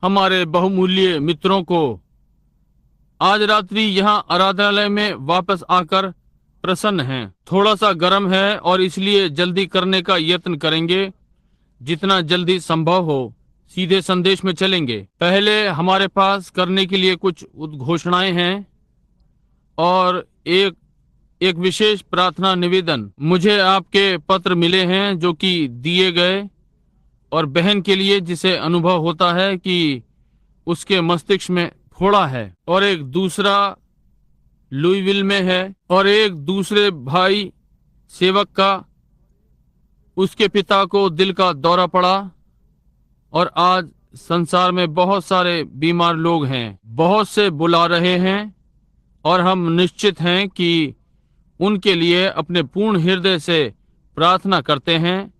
हमारे बहुमूल्य मित्रों को आज रात्रि यहाँ आराधनालय में वापस आकर प्रसन्न हैं। थोड़ा सा गर्म है और इसलिए जल्दी करने का यत्न करेंगे, जितना जल्दी संभव हो। सीधे संदेश में चलेंगे। पहले हमारे पास करने के लिए कुछ उद्घोषणाएं हैं और एक एक विशेष प्रार्थना निवेदन। मुझे आपके पत्र मिले हैं जो कि दिए गए, और बहन के लिए जिसे अनुभव होता है कि उसके मस्तिष्क में फोड़ा है, और एक दूसरा लुईविल में है, और एक दूसरे भाई सेवक का उसके पिता को दिल का दौरा पड़ा। और आज संसार में बहुत सारे बीमार लोग हैं, बहुत से बुला रहे हैं, और हम निश्चित हैं कि उनके लिए अपने पूर्ण हृदय से प्रार्थना करते हैं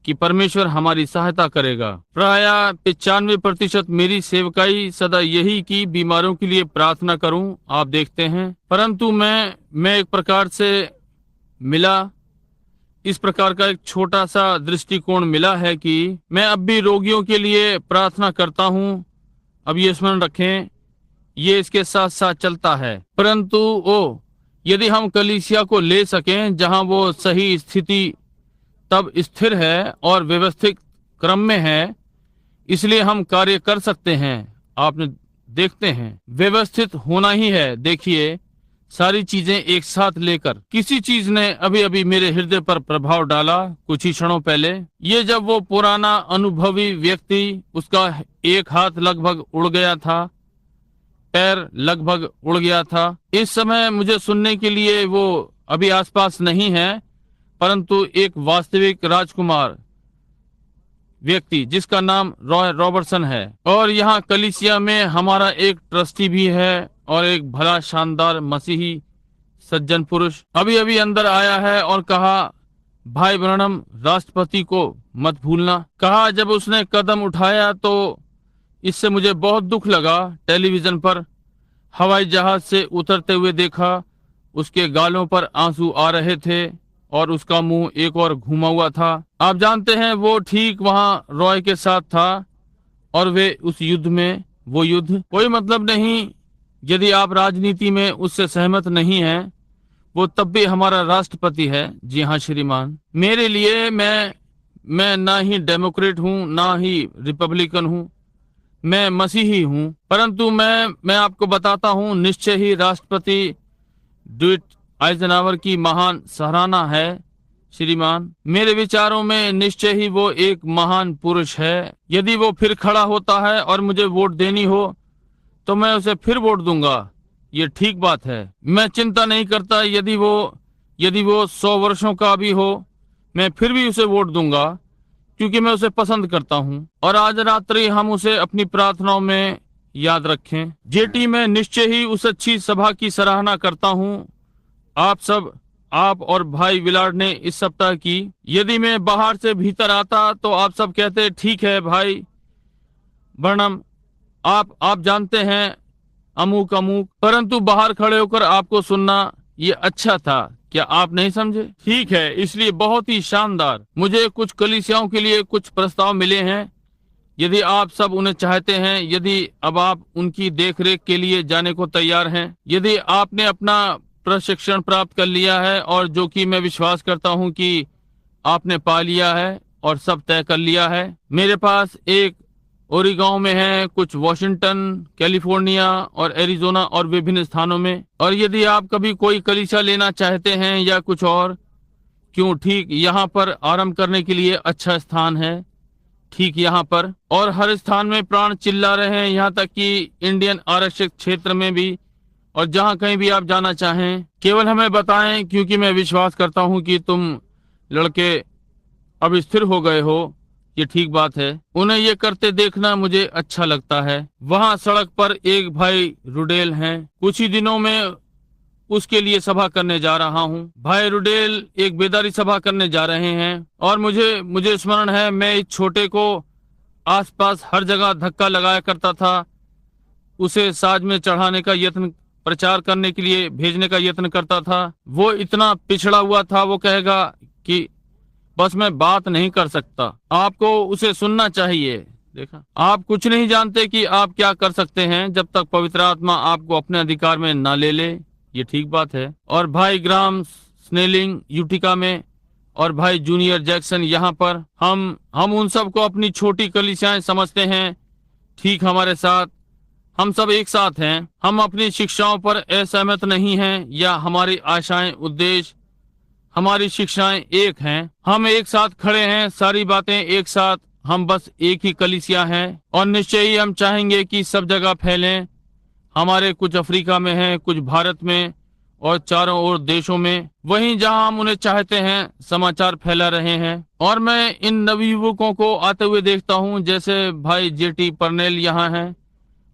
कि परमेश्वर हमारी सहायता करेगा। प्राय 95% मेरी सेवकाई सदा यही कि बीमारों के लिए प्रार्थना करूं, आप देखते हैं। परंतु मैं एक प्रकार से मिला, इस प्रकार का एक छोटा सा दृष्टिकोण मिला है कि मैं अब भी रोगियों के लिए प्रार्थना करता हूं। अब ये स्मरण रखें, ये इसके साथ साथ चलता है। परंतु यदि हम कलीसिया को ले सकें जहां वो सही स्थिति तब स्थिर है और व्यवस्थित क्रम में है, इसलिए हम कार्य कर सकते हैं। आपने देखते हैं व्यवस्थित होना ही है। देखिए, सारी चीजें एक साथ लेकर किसी चीज ने अभी अभी मेरे हृदय पर प्रभाव डाला कुछ ही क्षणों पहले। ये जब वो पुराना अनुभवी व्यक्ति, उसका एक हाथ लगभग उड़ गया था, पैर लगभग उड़ गया था। इस समय मुझे सुनने के लिए वो अभी आसपास नहीं है, परंतु एक वास्तविक राजकुमार व्यक्ति जिसका नाम रॉय रॉबर्टसन है, और यहाँ कलीसिया में हमारा एक ट्रस्टी भी है और एक भला शानदार मसीही सज्जन पुरुष अभी अभी अंदर आया है और कहा, भाई ब्रैनम, राष्ट्रपति को मत भूलना। कहा, जब उसने कदम उठाया तो इससे मुझे बहुत दुख लगा। टेलीविजन पर हवाई जहाज से उतरते हुए देखा, उसके गालों पर आंसू आ रहे थे और उसका मुंह एक और घुमा हुआ था। आप जानते हैं, वो ठीक वहां रॉय के साथ था और वे उस युद्ध में, वो युद्ध कोई मतलब नहीं यदि आप राजनीति में उससे सहमत नहीं हैं, वो तब भी हमारा राष्ट्रपति है। जी हाँ श्रीमान, मेरे लिए मैं ना ही डेमोक्रेट हूँ ना ही रिपब्लिकन हूँ, मैं मसीही हूँ। परंतु मैं आपको बताता हूँ, निश्चय ही राष्ट्रपति डुइट आइजनहावर की महान सराहना है श्रीमान। मेरे विचारों में निश्चय ही वो एक महान पुरुष है। यदि वो फिर खड़ा होता है और मुझे वोट देनी हो तो मैं उसे फिर वोट दूंगा, ये ठीक बात है। मैं चिंता नहीं करता यदि वो 100 वर्षों का भी हो, मैं फिर भी उसे वोट दूंगा, क्योंकि मैं उसे पसंद करता हूं। और आज रात्रि हम उसे अपनी प्रार्थनाओं में याद रखें। जेटी में निश्चय ही उस अच्छी सभा की सराहना करता हूं। आप और भाई विलार्ड ने इस सप्ताह की। यदि मैं बाहर से भीतर आता तो आप सब कहते, ठीक है भाई ब्रैनम, आप जानते हैं अमुक अमुक, परंतु बाहर खड़े होकर आपको सुनना ये अच्छा था। क्या आप नहीं समझे? ठीक है, इसलिए बहुत ही शानदार। मुझे कुछ कलीसियाओं के लिए कुछ प्रस्ताव मिले हैं, यदि आप सब उन्हें चाहते हैं, यदि अब आप उनकी देखरेख के लिए जाने को तैयार हैं, यदि आपने अपना प्रशिक्षण प्राप्त कर लिया है, और जो कि मैं विश्वास करता हूं कि आपने पा लिया है और सब तय कर लिया है। मेरे पास एक ओरिगांव में है, कुछ वॉशिंगटन, कैलिफोर्निया और एरिजोना और विभिन्न स्थानों में। और यदि आप कभी कोई कलीसिया लेना चाहते हैं या कुछ और, क्यों, ठीक यहाँ पर आरंभ करने के लिए अच्छा स्थान है, ठीक यहाँ पर। और हर स्थान में प्राण चिल्ला रहे हैं, यहाँ तक कि इंडियन आरक्षित क्षेत्र में भी। और जहाँ कहीं भी आप जाना चाहें, केवल हमें बताएं, क्योंकि मैं विश्वास करता हूँ कि तुम लड़के अब स्थिर हो गए हो। ये ठीक बात है, उन्हें ये करते देखना मुझे अच्छा लगता है। वहाँ सड़क पर एक भाई रुडेल हैं, कुछ ही दिनों में उसके लिए सभा करने जा रहा हूँ। भाई रुडेल एक बेदारी सभा करने जा रहे हैं, और मुझे स्मरण है, मैं इस छोटे को आसपास हर जगह धक्का लगाया करता था, उसे साज में चढ़ाने का यत्न, प्रचार करने के लिए भेजने का यत्न करता था। वो इतना पिछड़ा हुआ था, वो कहेगा कि बस मैं बात नहीं कर सकता। आपको उसे सुनना चाहिए, देखा, आप कुछ नहीं जानते कि आप क्या कर सकते हैं जब तक पवित्र आत्मा आपको अपने अधिकार में ना ले ले। ये ठीक बात है। और भाई ग्राम स्नेलिंग यूटिका में और भाई जूनियर जैक्सन यहाँ पर, हम उन सबको अपनी छोटी कलीसियाएं समझते हैं। ठीक हमारे साथ हम सब एक साथ हैं। हम अपनी शिक्षाओं पर असहमत नहीं हैं या हमारी आशाएं, उद्देश्य, हमारी शिक्षाएं एक हैं। हम एक साथ खड़े हैं, सारी बातें एक साथ। हम बस एक ही कलीसिया हैं और निश्चय ही हम चाहेंगे कि सब जगह फैलें। हमारे कुछ अफ्रीका में हैं, कुछ भारत में और चारों ओर देशों में, वहीं जहां हम उन्हें चाहते हैं समाचार फैला रहे हैं। और मैं इन नवयुवकों को आते हुए देखता हूं, जैसे भाई जेटी परनेल यहाँ हैं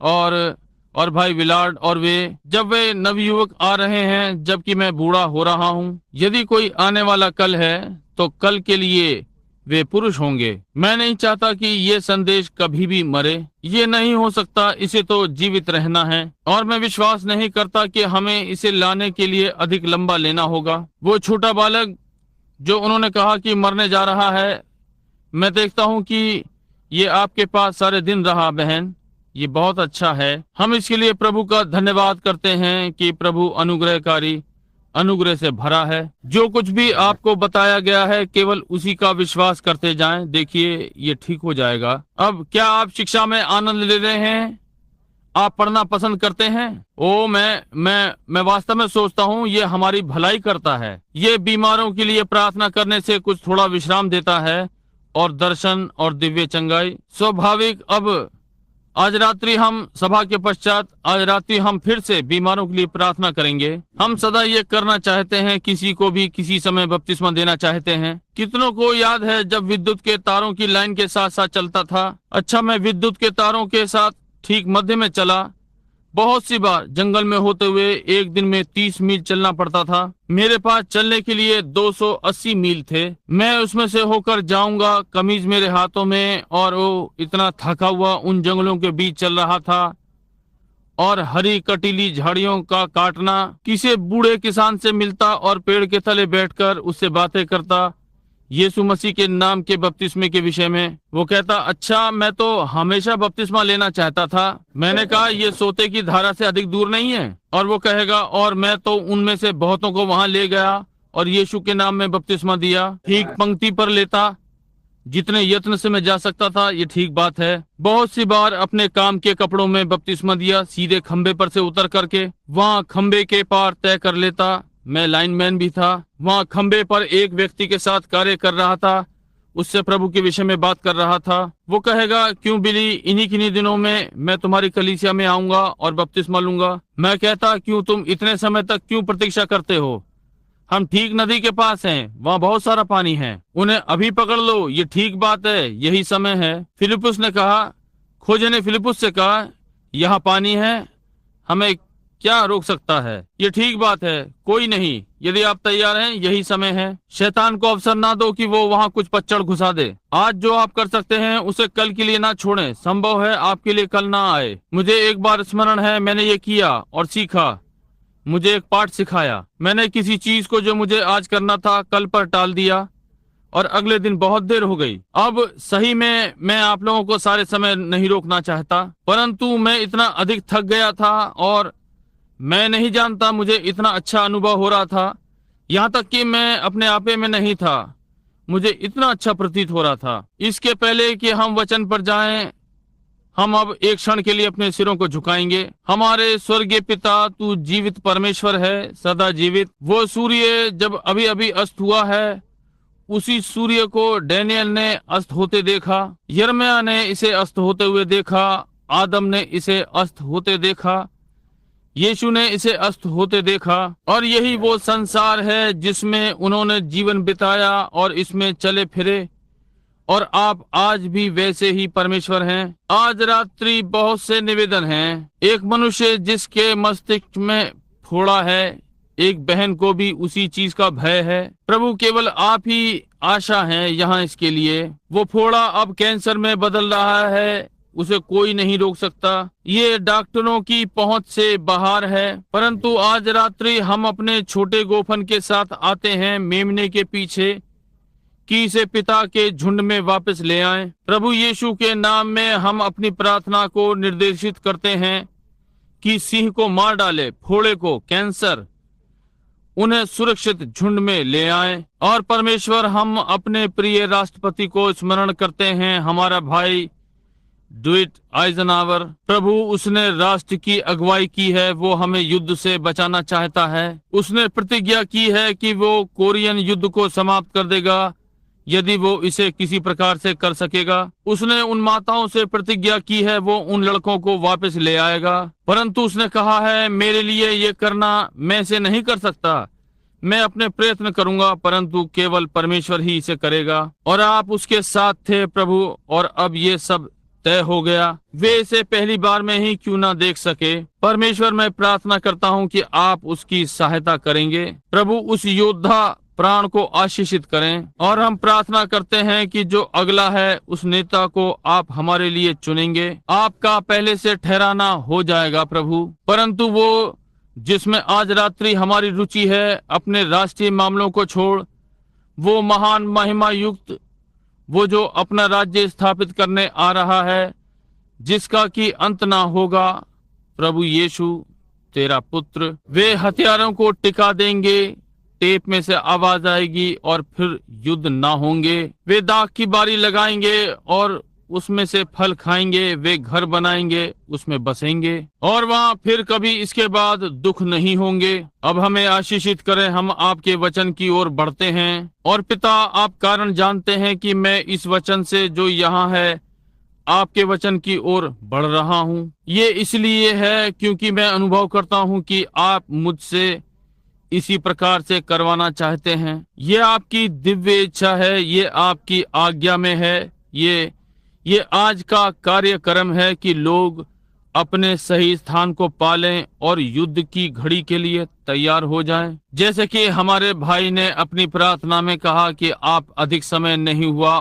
और भाई विलार्ड, और जब वे नवयुवक आ रहे हैं जबकि मैं बूढ़ा हो रहा हूँ। यदि कोई आने वाला कल है तो कल के लिए वे पुरुष होंगे। मैं नहीं चाहता कि ये संदेश कभी भी मरे। ये नहीं हो सकता, इसे तो जीवित रहना है। और मैं विश्वास नहीं करता कि हमें इसे लाने के लिए अधिक लंबा लेना होगा। वो छोटा बालक जो उन्होंने कहा कि मरने जा रहा है, मैं देखता हूँ कि ये आपके पास सारे दिन रहा बहन। ये बहुत अच्छा है। हम इसके लिए प्रभु का धन्यवाद करते हैं कि प्रभु अनुग्रहकारी, अनुग्रह से भरा है। जो कुछ भी आपको बताया गया है केवल उसी का विश्वास करते जाएं। देखिए ये ठीक हो जाएगा। अब क्या आप शिक्षा में आनंद ले रहे हैं? आप पढ़ना पसंद करते हैं? ओ मैं वास्तव में सोचता हूँ ये हमारी भलाई करता है। ये बीमारों के लिए प्रार्थना करने से कुछ थोड़ा विश्राम देता है और दर्शन और दिव्य चंगाई स्वाभाविक। अब आज रात्रि हम सभा के पश्चात आज रात्रि हम फिर से बीमारों के लिए प्रार्थना करेंगे। हम सदा ये करना चाहते हैं, किसी को भी किसी समय बपतिस्मा देना चाहते हैं। कितनों को याद है जब विद्युत के तारों की लाइन के साथ साथ चलता था? अच्छा, मैं विद्युत के तारों के साथ ठीक मध्य में चला। बहुत सी बार जंगल में होते हुए एक दिन में 30 मील चलना पड़ता था। मेरे पास चलने के लिए 280 मील थे। मैं उसमें से होकर जाऊंगा, कमीज मेरे हाथों में, और वो इतना थका हुआ उन जंगलों के बीच चल रहा था और हरी कटीली झाड़ियों का काटना। किसी बूढ़े किसान से मिलता और पेड़ के तले बैठकर उससे बातें करता यीशु मसीह के नाम के बपतिस्मे के विषय में। वो कहता, अच्छा मैं तो हमेशा बपतिस्मा लेना चाहता था। मैंने कहा ये सोते की धारा से अधिक दूर नहीं है। और वो कहेगा, और मैं तो उनमें से बहुतों को वहां ले गया और यीशु के नाम में बपतिस्मा दिया। ठीक पंक्ति पर लेता, जितने यत्न से मैं जा सकता था। ये ठीक बात है। बहुत सी बार अपने काम के कपड़ों में बपतिस्मा दिया, सीधे खंबे पर से उतर करके वहाँ खंबे के पार तय कर लेता। मैं लाइनमैन भी था। वहाँ खंबे पर एक व्यक्ति के साथ कार्य कर रहा था, उससे प्रभु के विषय में बात कर रहा था। वो कहेगा, क्यों बिली, इन्हीं किन्हीं दिनों में मैं तुम्हारी कलीसिया में आऊंगा और बपतिस्मा लूंगा। मैं कहता, क्यों तुम इतने समय तक क्यों प्रतीक्षा करते हो? हम ठीक नदी के पास हैं, वहाँ बहुत सारा पानी है, उन्हें अभी पकड़ लो। ये ठीक बात है, यही समय है। फिलिपुस ने कहा, खोजे ने फिलिपुस से कहा, यहाँ पानी है, हमें क्या रोक सकता है? ये ठीक बात है, कोई नहीं। यदि आप तैयार हैं, यही समय है। शैतान को अवसर ना दो कि वो वहाँ कुछ पच्चड़ घुसा दे। आज जो आप कर सकते हैं उसे कल के लिए ना छोड़ें। संभव है आपके लिए कल ना आए। मुझे एक बार स्मरण है, मैंने ये किया और सीखा। मुझे एक पाठ सिखाया। मैंने किसी चीज को जो मुझे आज करना था कल पर टाल दिया और अगले दिन बहुत देर हो गई। अब सही में मैं आप लोगों को सारे समय नहीं रोकना चाहता, परंतु मैं इतना अधिक थक गया था और मैं नहीं जानता, मुझे इतना अच्छा अनुभव हो रहा था, यहाँ तक कि मैं अपने आपे में नहीं था। मुझे इतना अच्छा प्रतीत हो रहा था। इसके पहले कि हम वचन पर जाएं, हम अब एक क्षण के लिए अपने सिरों को झुकाएंगे। हमारे स्वर्गीय पिता, तू जीवित परमेश्वर है, सदा जीवित। वो सूर्य जब अभी अभी अस्त हुआ है, उसी सूर्य को डैनियल ने अस्त होते देखा, यिर्मयाह ने इसे अस्त होते हुए देखा, आदम ने इसे अस्त होते देखा, यीशु ने इसे अस्त होते देखा। और यही वो संसार है जिसमें उन्होंने जीवन बिताया और इसमें चले फिरे। और आप आज भी वैसे ही परमेश्वर हैं। आज रात्रि बहुत से निवेदन हैं। एक मनुष्य जिसके मस्तिष्क में फोड़ा है, एक बहन को भी उसी चीज का भय है। प्रभु, केवल आप ही आशा हैं यहाँ इसके लिए। वो फोड़ा अब कैंसर में बदल रहा है, उसे कोई नहीं रोक सकता। ये डॉक्टरों की पहुंच से बाहर है। परंतु आज रात्रि हम अपने छोटे गोफन के साथ आते हैं मेमने के पीछे कि इसे पिता के झुंड में वापस ले आएं। प्रभु यीशु के नाम में हम अपनी प्रार्थना को निर्देशित करते हैं कि सिंह को मार डाले, फोड़े को, कैंसर, उन्हें सुरक्षित झुंड में ले आए। और परमेश्वर, हम अपने प्रिय राष्ट्रपति को स्मरण करते हैं, हमारा भाई डुइट आइजनहावर। प्रभु, उसने राष्ट्र की अगुवाई की है, वो हमें युद्ध से बचाना चाहता है। उसने प्रतिज्ञा की है कि वो कोरियन युद्ध को समाप्त कर देगा यदि वो इसे किसी प्रकार से कर सकेगा। उसने उन माताओं से प्रतिज्ञा की है, वो उन लड़कों को वापस ले आएगा। परंतु उसने कहा है, मेरे लिए ये करना मैं इसे नहीं कर सकता, मैं अपने प्रयत्न करूंगा, परंतु केवल परमेश्वर ही इसे करेगा। और आप उसके साथ थे प्रभु, और अब ये सब तय हो गया। वे इसे पहली बार में ही क्यों ना देख सके। परमेश्वर, मैं प्रार्थना करता हूँ कि आप उसकी सहायता करेंगे। प्रभु, उस योद्धा प्राण को आशीषित करें। और हम प्रार्थना करते हैं कि जो अगला है उस नेता को आप हमारे लिए चुनेंगे। आपका पहले से ठहराना हो जाएगा प्रभु, परंतु वो जिसमें आज रात्रि हमारी रुचि है, अपने राष्ट्रीय मामलों को छोड़, वो महान महिमा युक्त, वो जो अपना राज्य स्थापित करने आ रहा है, जिसका कि अंत ना होगा, प्रभु यीशु तेरा पुत्र, वे हथियारों को टिका देंगे, टेप में से आवाज आएगी और फिर युद्ध ना होंगे। वे दाख की बारी लगाएंगे और उसमें से फल खाएंगे। वे घर बनाएंगे, उसमें बसेंगे और वहाँ फिर कभी इसके बाद दुख नहीं होंगे। अब हमें आशीषित करें, हम आपके वचन की ओर बढ़ते हैं। और पिता, आप कारण जानते हैं कि मैं इस वचन से जो यहाँ है आपके वचन की ओर बढ़ रहा हूँ। ये इसलिए है क्योंकि मैं अनुभव करता हूँ कि आप मुझसे इसी प्रकार से करवाना चाहते हैं। ये आपकी दिव्य इच्छा है, ये आपकी आज्ञा में है। ये आज का कार्यक्रम है कि लोग अपने सही स्थान को पालें और युद्ध की घड़ी के लिए तैयार हो जाएं। जैसे कि हमारे भाई ने अपनी प्रार्थना में कहा कि आप अधिक समय नहीं हुआ,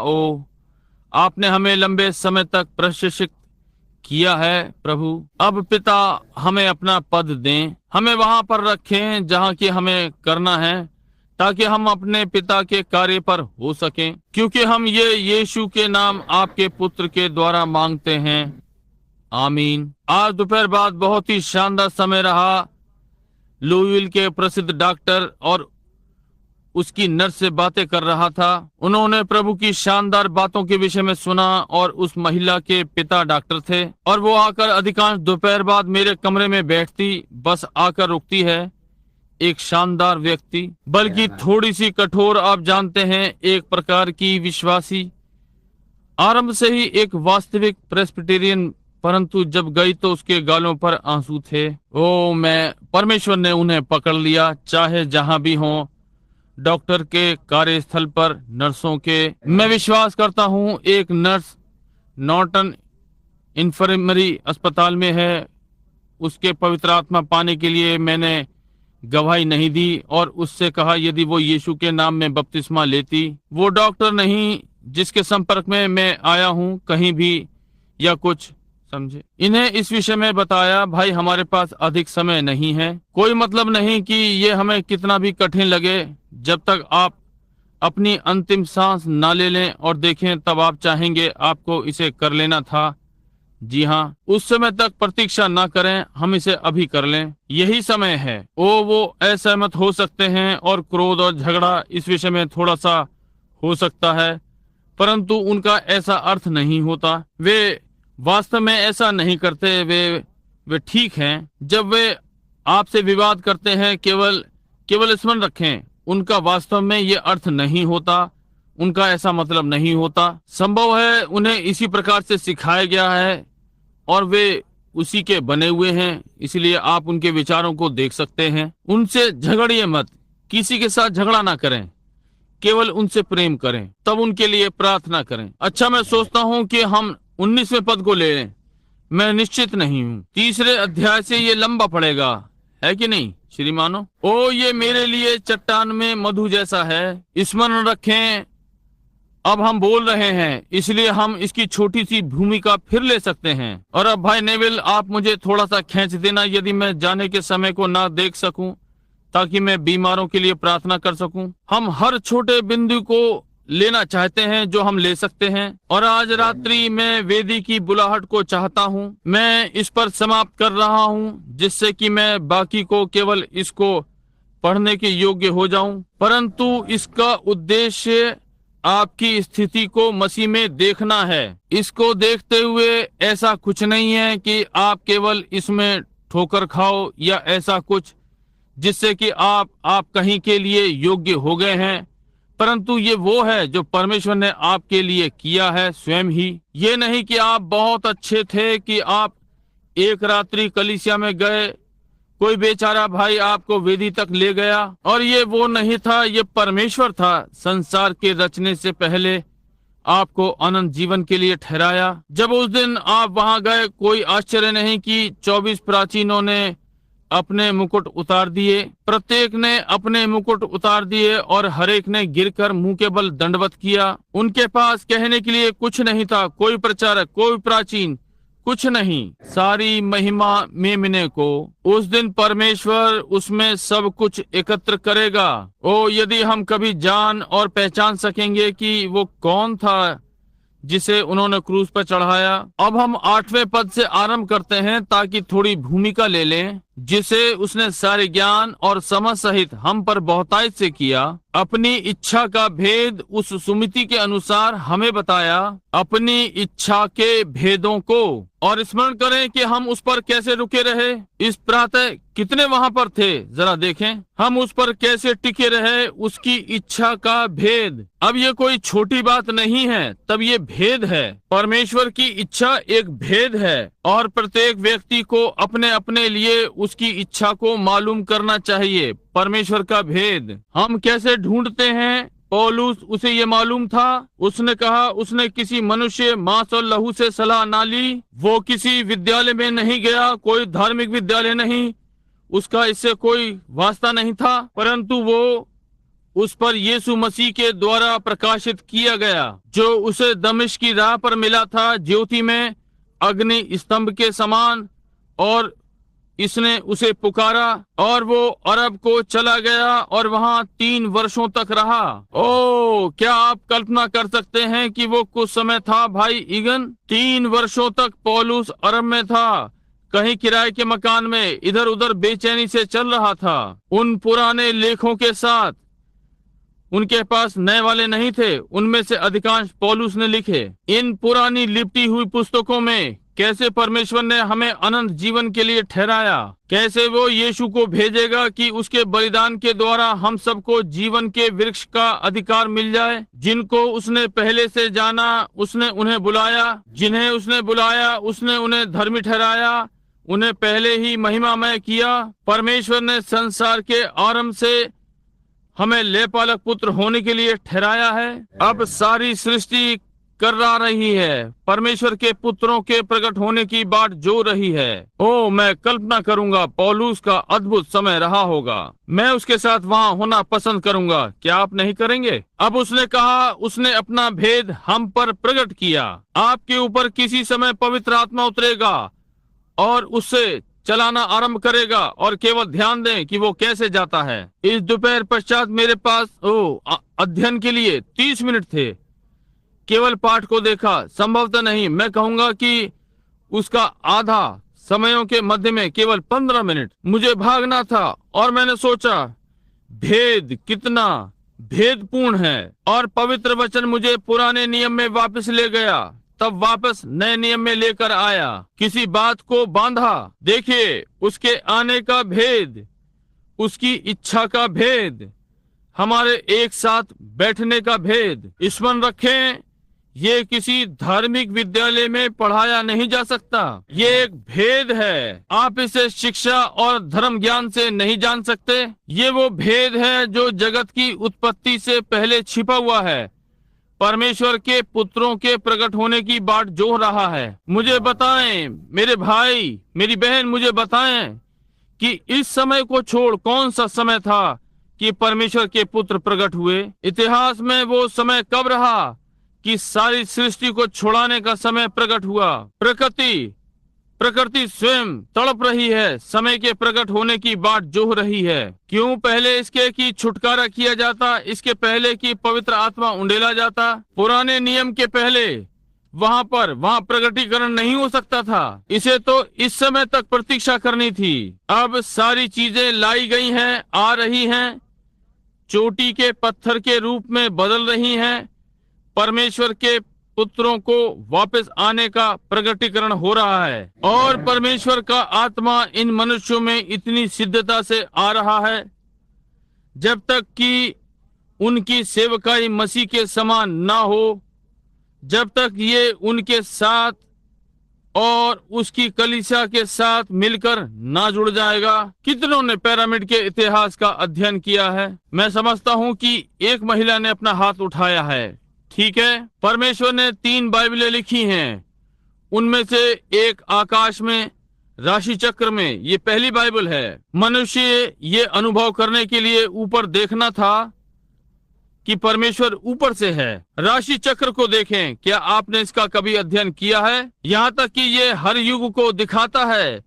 आपने हमें लंबे समय तक प्रशिक्षित किया है प्रभु। अब पिता, हमें अपना पद दें, हमें वहां पर रखें जहां की हमें करना है, ताकि हम अपने पिता के कार्य पर हो सकें, क्योंकि हम ये यीशु के नाम आपके पुत्र के द्वारा मांगते हैं, आमीन। आज दोपहर बाद बहुत ही शानदार समय रहा। लुइविल के प्रसिद्ध डॉक्टर और उसकी नर्स से बातें कर रहा था। उन्होंने प्रभु की शानदार बातों के विषय में सुना और उस महिला के पिता डॉक्टर थे और वो आकर अधिकांश दोपहर बाद मेरे कमरे में बैठती, बस आकर रुकती है। एक शानदार व्यक्ति, बल्कि थोड़ी सी कठोर, आप जानते हैं, एक प्रकार की विश्वासी, आरंभ से ही एक वास्तविक प्रेस्बिटेरियन, परंतु जब गई तो उसके गालों पर आंसू थे। परमेश्वर ने उन्हें पकड़ लिया, चाहे जहां भी हों, डॉक्टर के कार्यस्थल पर, नर्सों के। मैं विश्वास करता हूं एक नर्स नॉर्टन इन्फर्मरी अस्पताल में है। उसके पवित्र आत्मा पाने के लिए मैंने गवाही नहीं दी और उससे कहा यदि वो यीशु के नाम में बपतिस्मा लेती। वो डॉक्टर नहीं जिसके संपर्क में मैं आया हूं कहीं भी या कुछ, समझे। इन्हें इस विषय में बताया, भाई हमारे पास अधिक समय नहीं है। कोई मतलब नहीं कि ये हमें कितना भी कठिन लगे, जब तक आप अपनी अंतिम सांस ना ले लें और देखें, तब आप चाहेंगे आपको इसे कर लेना था। जी हाँ, उस समय तक प्रतीक्षा ना करें, हम इसे अभी कर लें, यही समय है। वो असहमत हो सकते हैं और क्रोध और झगड़ा इस विषय में थोड़ा सा हो सकता है, परंतु उनका ऐसा अर्थ नहीं होता। वे वास्तव में ऐसा नहीं करते। वे ठीक हैं। जब वे आपसे विवाद करते हैं, केवल स्मरण रखें, उनका वास्तव में ये अर्थ नहीं होता, उनका ऐसा मतलब नहीं होता। संभव है उन्हें इसी प्रकार से सिखाया गया है और वे उसी के बने हुए हैं, इसलिए आप उनके विचारों को देख सकते हैं। उनसे झगड़िए मत, किसी के साथ झगड़ा ना करें, केवल उनसे प्रेम करें, तब उनके लिए प्रार्थना करें। अच्छा, मैं सोचता हूँ कि हम 19वें पद को ले लें। मैं निश्चित नहीं हूँ, 3रे अध्याय से ये लंबा पड़ेगा, है कि नहीं श्रीमानो? ये मेरे लिए चट्टान में मधु जैसा है। स्मरण रखें, अब हम बोल रहे हैं, इसलिए हम इसकी छोटी सी भूमिका फिर ले सकते हैं। और अब भाई नेविल, आप मुझे थोड़ा सा खींच देना यदि मैं जाने के समय को ना देख सकूं, ताकि मैं बीमारों के लिए प्रार्थना कर सकूं। हम हर छोटे बिंदु को लेना चाहते हैं जो हम ले सकते हैं। और आज रात्रि मैं वेदी की बुलाहट को चाहता हूँ। मैं इस पर समाप्त कर रहा हूँ जिससे कि मैं बाकी को केवल इसको पढ़ने के योग्य हो जाऊं, परंतु इसका उद्देश्य आपकी स्थिति को मसीह में देखना है। इसको देखते हुए ऐसा कुछ नहीं है कि आप केवल इसमें ठोकर खाओ या ऐसा कुछ जिससे कि आप कहीं के लिए योग्य हो गए हैं, परंतु ये वो है जो परमेश्वर ने आपके लिए किया है स्वयं ही। ये नहीं कि आप बहुत अच्छे थे कि आप एक रात्रि कलीसिया में गए, कोई बेचारा भाई आपको वेदी तक ले गया, और ये वो नहीं था, ये परमेश्वर था। संसार के रचने से पहले आपको अनंत जीवन के लिए ठहराया। जब उस दिन आप वहां गए, कोई आश्चर्य नहीं कि 24 प्राचीनों ने अपने मुकुट उतार दिए, प्रत्येक ने अपने मुकुट उतार दिए और हर एक ने गिरकर मुंह के बल दंडवत किया। उनके पास कहने के लिए कुछ नहीं था, कोई प्रचारक, कोई प्राचीन, कुछ नहीं। सारी महिमा मेमने को उस दिन परमेश्वर उसमें सब कुछ एकत्र करेगा। ओ, यदि हम कभी जान और पहचान सकेंगे कि वो कौन था जिसे उन्होंने क्रूस पर चढ़ाया। अब हम 8वें पद से आरंभ करते हैं ताकि थोड़ी भूमिका ले लें, जिसे उसने सारे ज्ञान और समझ सहित हम पर बहुतायत से किया, अपनी इच्छा का भेद उस सुमिति के अनुसार हमें बताया, अपनी इच्छा के भेदों को। और स्मरण करें कि हम उस पर कैसे रुके रहे। इस प्रातः कितने वहां पर थे, जरा देखें, हम उस पर कैसे टिके रहे, उसकी इच्छा का भेद। अब ये कोई छोटी बात नहीं है, तब ये भेद है। परमेश्वर की इच्छा एक भेद है और प्रत्येक व्यक्ति को अपने अपने लिए उसकी इच्छा को मालूम करना चाहिए। परमेश्वर का भेद हम कैसे ढूंढते हैं? पौलुस, उसे ये मालूम था। उसने कहा उसने किसी मनुष्य मांस और लहू से सलाह ना ली, वो किसी विद्यालय में नहीं गया, कोई धार्मिक विद्यालय नहीं, उसका इससे कोई वास्ता नहीं था, परंतु वो उस पर यीशु मसीह के द्वारा प्रकाशित किया गया, जो उसे दमिश्क की राह पर मिला था, ज्योति में अग्नि स्तंभ के समान। और इसने उसे पुकारा और वो अरब को चला गया और वहां 3 वर्षों तक रहा। ओ, क्या आप कल्पना कर सकते हैं कि वो कुछ समय था भाई ईगन? 3 वर्षों तक पौलुस अरब में था, कहीं किराए के मकान में इधर उधर बेचैनी से चल रहा था, उन पुराने लेखों के साथ। उनके पास नए वाले नहीं थे, उनमें से अधिकांश पौलुस ने लिखे। इन पुरानी लिपटी हुई पुस्तकों में कैसे परमेश्वर ने हमें अनंत जीवन के लिए ठहराया, कैसे वो यीशु को भेजेगा कि उसके बलिदान के द्वारा हम सबको जीवन के वृक्ष का अधिकार मिल जाए। जिनको उसने पहले से जाना उसने उन्हें बुलाया, जिन्हें उसने बुलाया उसने उन्हें धर्मी ठहराया, उन्हें पहले ही महिमामय किया। परमेश्वर ने संसार के आरंभ से हमें लेपालक पुत्र होने के लिए ठहराया है। अब सारी सृष्टि कर रही है, परमेश्वर के पुत्रों के प्रकट होने की बाट जो रही है। ओ, मैं कल्पना करूंगा पौलुस का अद्भुत समय रहा होगा। मैं उसके साथ वहां होना पसंद करूंगा, क्या आप नहीं करेंगे? अब उसने कहा उसने अपना भेद हम पर प्रकट किया। आपके ऊपर किसी समय पवित्र आत्मा उतरेगा और उससे चलाना आरंभ करेगा, और केवल ध्यान दें कि वो कैसे जाता है। इस दोपहर पश्चात मेरे पास अध्ययन के लिए 30 मिनट थे। केवल पाठ को देखा, संभवतः नहीं, मैं कहूंगा कि उसका आधा समयों के मध्य में केवल 15 मिनट मुझे भागना था। और मैंने सोचा भेद कितना भेदपूर्ण है, और पवित्र वचन मुझे पुराने नियम में वापस ले गया, तब वापस नए नियम में लेकर आया, किसी बात को बांधा। देखिए उसके आने का भेद, उसकी इच्छा का भेद, हमारे एक साथ बैठने का भेद। स्मरण रखें, ये किसी धार्मिक विद्यालय में पढ़ाया नहीं जा सकता, ये एक भेद है। आप इसे शिक्षा और धर्म ज्ञान से नहीं जान सकते। ये वो भेद है जो जगत की उत्पत्ति से पहले छिपा हुआ है, परमेश्वर के पुत्रों के प्रकट होने की बाट जोह रहा है। मुझे बताएं मेरे भाई, मेरी बहन, मुझे बताएं कि इस समय को छोड़ कौन सा समय था कि परमेश्वर के पुत्र प्रकट हुए? इतिहास में वो समय कब रहा कि सारी सृष्टि को छुड़ाने का समय प्रकट हुआ? प्रकृति प्रकृति स्वयं तड़प रही है, समय के प्रकट होने की बाट जोह रही है। क्यों? पहले इसके कि छुटकारा किया जाता, इसके पहले कि पवित्र आत्मा उंडेला जाता। पुराने नियम के पहले वहाँ प्रकटीकरण नहीं हो सकता था। इसे तो इस समय तक प्रतीक्षा करनी थी। अब सारी चीजें लाई गई हैं, आ रही हैं, चोटी के पत्थर के रूप में बदल रही हैं। परमेश्वर के पुत्रों को वापस आने का प्रकटीकरण हो रहा है और परमेश्वर का आत्मा इन मनुष्यों में इतनी सिद्धता से आ रहा है, जब तक कि उनकी सेवकाई मसीह के समान ना हो, जब तक ये उनके साथ और उसकी कलीसिया के साथ मिलकर ना जुड़ जाएगा। कितनों ने पिरामिड के इतिहास का अध्ययन किया है? मैं समझता हूँ कि एक महिला ने अपना हाथ उठाया है। ठीक है, परमेश्वर ने 3 बाइबलें लिखी हैं, उनमें से एक आकाश में राशि चक्र में, ये पहली बाइबल है। मनुष्य ये अनुभव करने के लिए ऊपर देखना था कि परमेश्वर ऊपर से है। राशि चक्र को देखें, क्या आपने इसका कभी अध्ययन किया है? यहाँ तक कि ये हर युग को दिखाता है,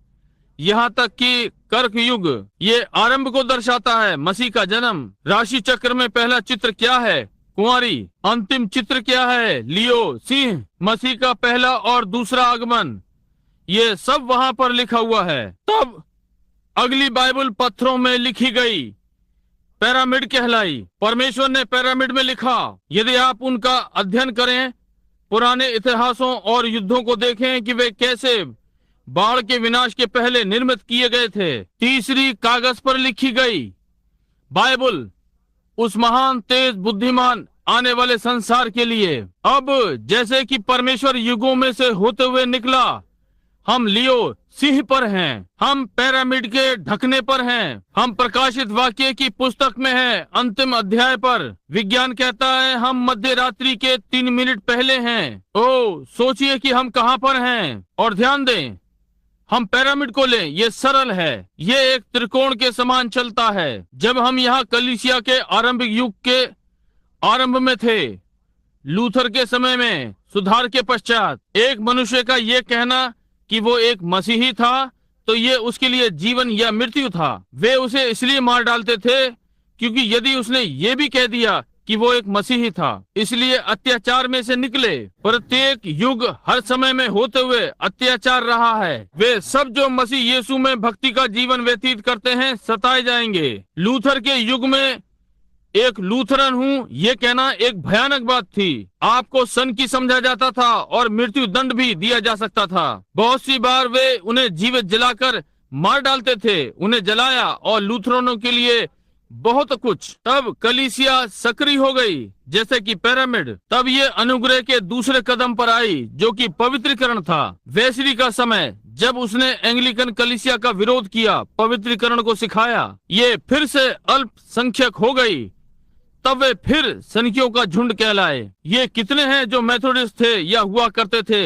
यहाँ तक कि कर्क युग, ये आरंभ को दर्शाता है, मसीह का जन्म। राशि चक्र में पहला चित्र क्या है? कुंवारी। अंतिम चित्र क्या है? लियो, सिंह। मसीह का पहला और दूसरा आगमन, ये सब वहां पर लिखा हुआ है। तब अगली बाइबल पत्थरों में लिखी गई, पिरामिड कहलाई। परमेश्वर ने पिरामिड में लिखा। यदि आप उनका अध्ययन करें, पुराने इतिहासों और युद्धों को देखें कि वे कैसे बाढ़ के विनाश के पहले निर्मित किए गए थे। तीसरी कागज पर लिखी गई बाइबल उस महान, तेज, बुद्धिमान आने वाले संसार के लिए। अब जैसे कि परमेश्वर युगों में से होते हुए निकला, हम लियो, सिंह पर हैं, हम पिरामिड के ढकने पर हैं, हम प्रकाशित वाक्य की पुस्तक में हैं, अंतिम अध्याय पर। विज्ञान कहता है हम मध्य रात्रि के 3 मिनट पहले हैं। ओ, सोचिए कि हम कहाँ पर हैं। और ध्यान दें, हम पिरामिड को लें, ये सरल है, ये एक त्रिकोण के समान चलता है। जब हम यहाँ कलीसिया के आरंभिक युग के आरंभ में थे, लूथर के समय में, सुधार के पश्चात, एक मनुष्य का ये कहना कि वो एक मसीही था, तो ये उसके लिए जीवन या मृत्यु था। वे उसे इसलिए मार डालते थे क्योंकि यदि उसने ये भी कह दिया कि वो एक मसीही था, इसलिए अत्याचार में से निकले। प्रत्येक युग हर समय में होते हुए अत्याचार रहा है। वे सब जो मसीह यीशु में भक्ति का जीवन व्यतीत करते हैं, सताए जाएंगे। लूथर के युग में एक लूथरन हूँ ये कहना एक भयानक बात थी। आपको सन की समझा जाता था और मृत्यु दंड भी दिया जा सकता था। बहुत सी बार वे उन्हें जीवित जलाकर मार डालते थे, उन्हें जलाया, और लूथरनों के लिए बहुत कुछ। तब कलीसिया सक्रिय हो गई, जैसे कि पिरामिड। तब ये अनुग्रह के दूसरे कदम पर आई, जो कि पवित्रीकरण था। वेस्ली का समय, जब उसने एंग्लिकन कलीसिया का विरोध किया, पवित्रीकरण को सिखाया, ये फिर से अल्पसंख्यक हो गई। तब वे फिर संख्यों का झुंड कहलाए। ये कितने हैं जो मेथोडिस्ट थे या हुआ करते थे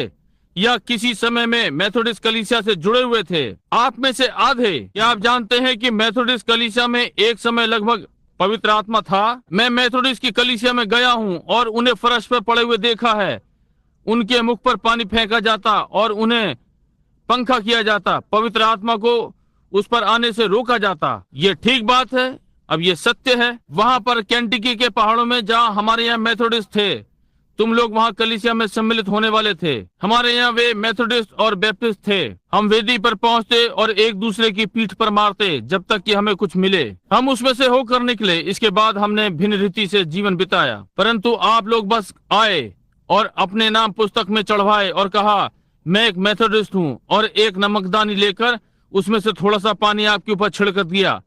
या किसी समय में मेथोडिस्ट कलीसिया से जुड़े हुए थे? आप में से आधे। क्या आप जानते हैं कि मेथोडिस्ट कलीसिया में एक समय लगभग पवित्र आत्मा था? मैं मेथोडिस्ट की कलीसिया में गया हूँ और उन्हें फर्श पर पड़े हुए देखा है। उनके मुख पर पानी फेंका जाता और उन्हें पंखा किया जाता, पवित्र आत्मा को उस पर आने से रोका जाता। ये ठीक बात है, अब ये सत्य है। वहां पर केंटकी के पहाड़ों में जहां हमारे यहाँ मेथोडिस्ट थे, तुम लोग वहां कलीसिया में सम्मिलित होने वाले थे। हमारे यहाँ वे मेथोडिस्ट और बैप्टिस्ट थे। हम वेदी पर पहुंचते और एक दूसरे की पीठ पर मारते जब तक कि हमें कुछ मिले। हम उसमें से होकर निकले। इसके बाद हमने भिन्न रीति से जीवन बिताया। परंतु आप लोग बस आए और अपने नाम पुस्तक में चढ़वाए और कहा मैं एक मेथोडिस्ट हूँ, और एक नमकदानी लेकर उसमें से थोड़ा सा पानी आपके ऊपर छिड़क दिया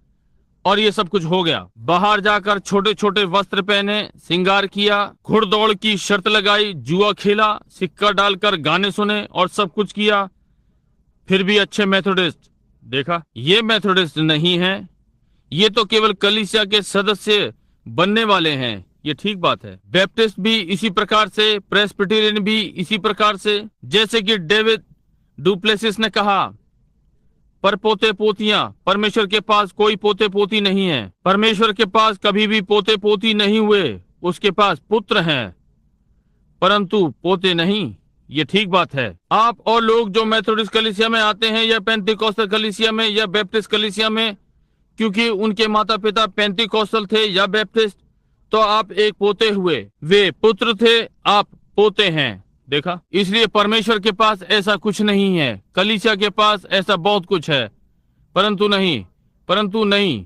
और ये सब कुछ हो गया। बाहर जाकर छोटे छोटे वस्त्र पहने, श्रृंगार किया, घुड़दौड़ की शर्त लगाई, जुआ खेला, सिक्का डालकर गाने सुने और सब कुछ किया। फिर भी अच्छे मेथोडिस्ट। देखा, ये मेथोडिस्ट नहीं है, ये तो केवल कलीसिया के सदस्य बनने वाले हैं। ये ठीक बात है। बैप्टिस्ट भी इसी प्रकार से, प्रेस्बिटेरियन भी इसी प्रकार से। जैसे कि डेविड डुप्लेसिस ने कहा, पर पोते पोतियां, परमेश्वर के पास कोई पोते पोती नहीं है। परमेश्वर के पास कभी भी पोते पोती नहीं हुए, उसके पास पुत्र हैं परंतु पोते नहीं। ये ठीक बात है। आप और लोग जो मेथोडिस्ट कलीसिया में आते हैं या पेंटिकॉस्टल कलीसिया में या बैप्टिस्ट कलीसिया में, क्योंकि उनके माता पिता पेंटिकॉस्टल थे या बैप्टिस्ट, तो आप एक पोते हुए, वे पुत्र थे, आप पोते हैं। देखा, इसलिए परमेश्वर के पास ऐसा कुछ नहीं है। कलीसिया के पास ऐसा बहुत कुछ है, परंतु नहीं,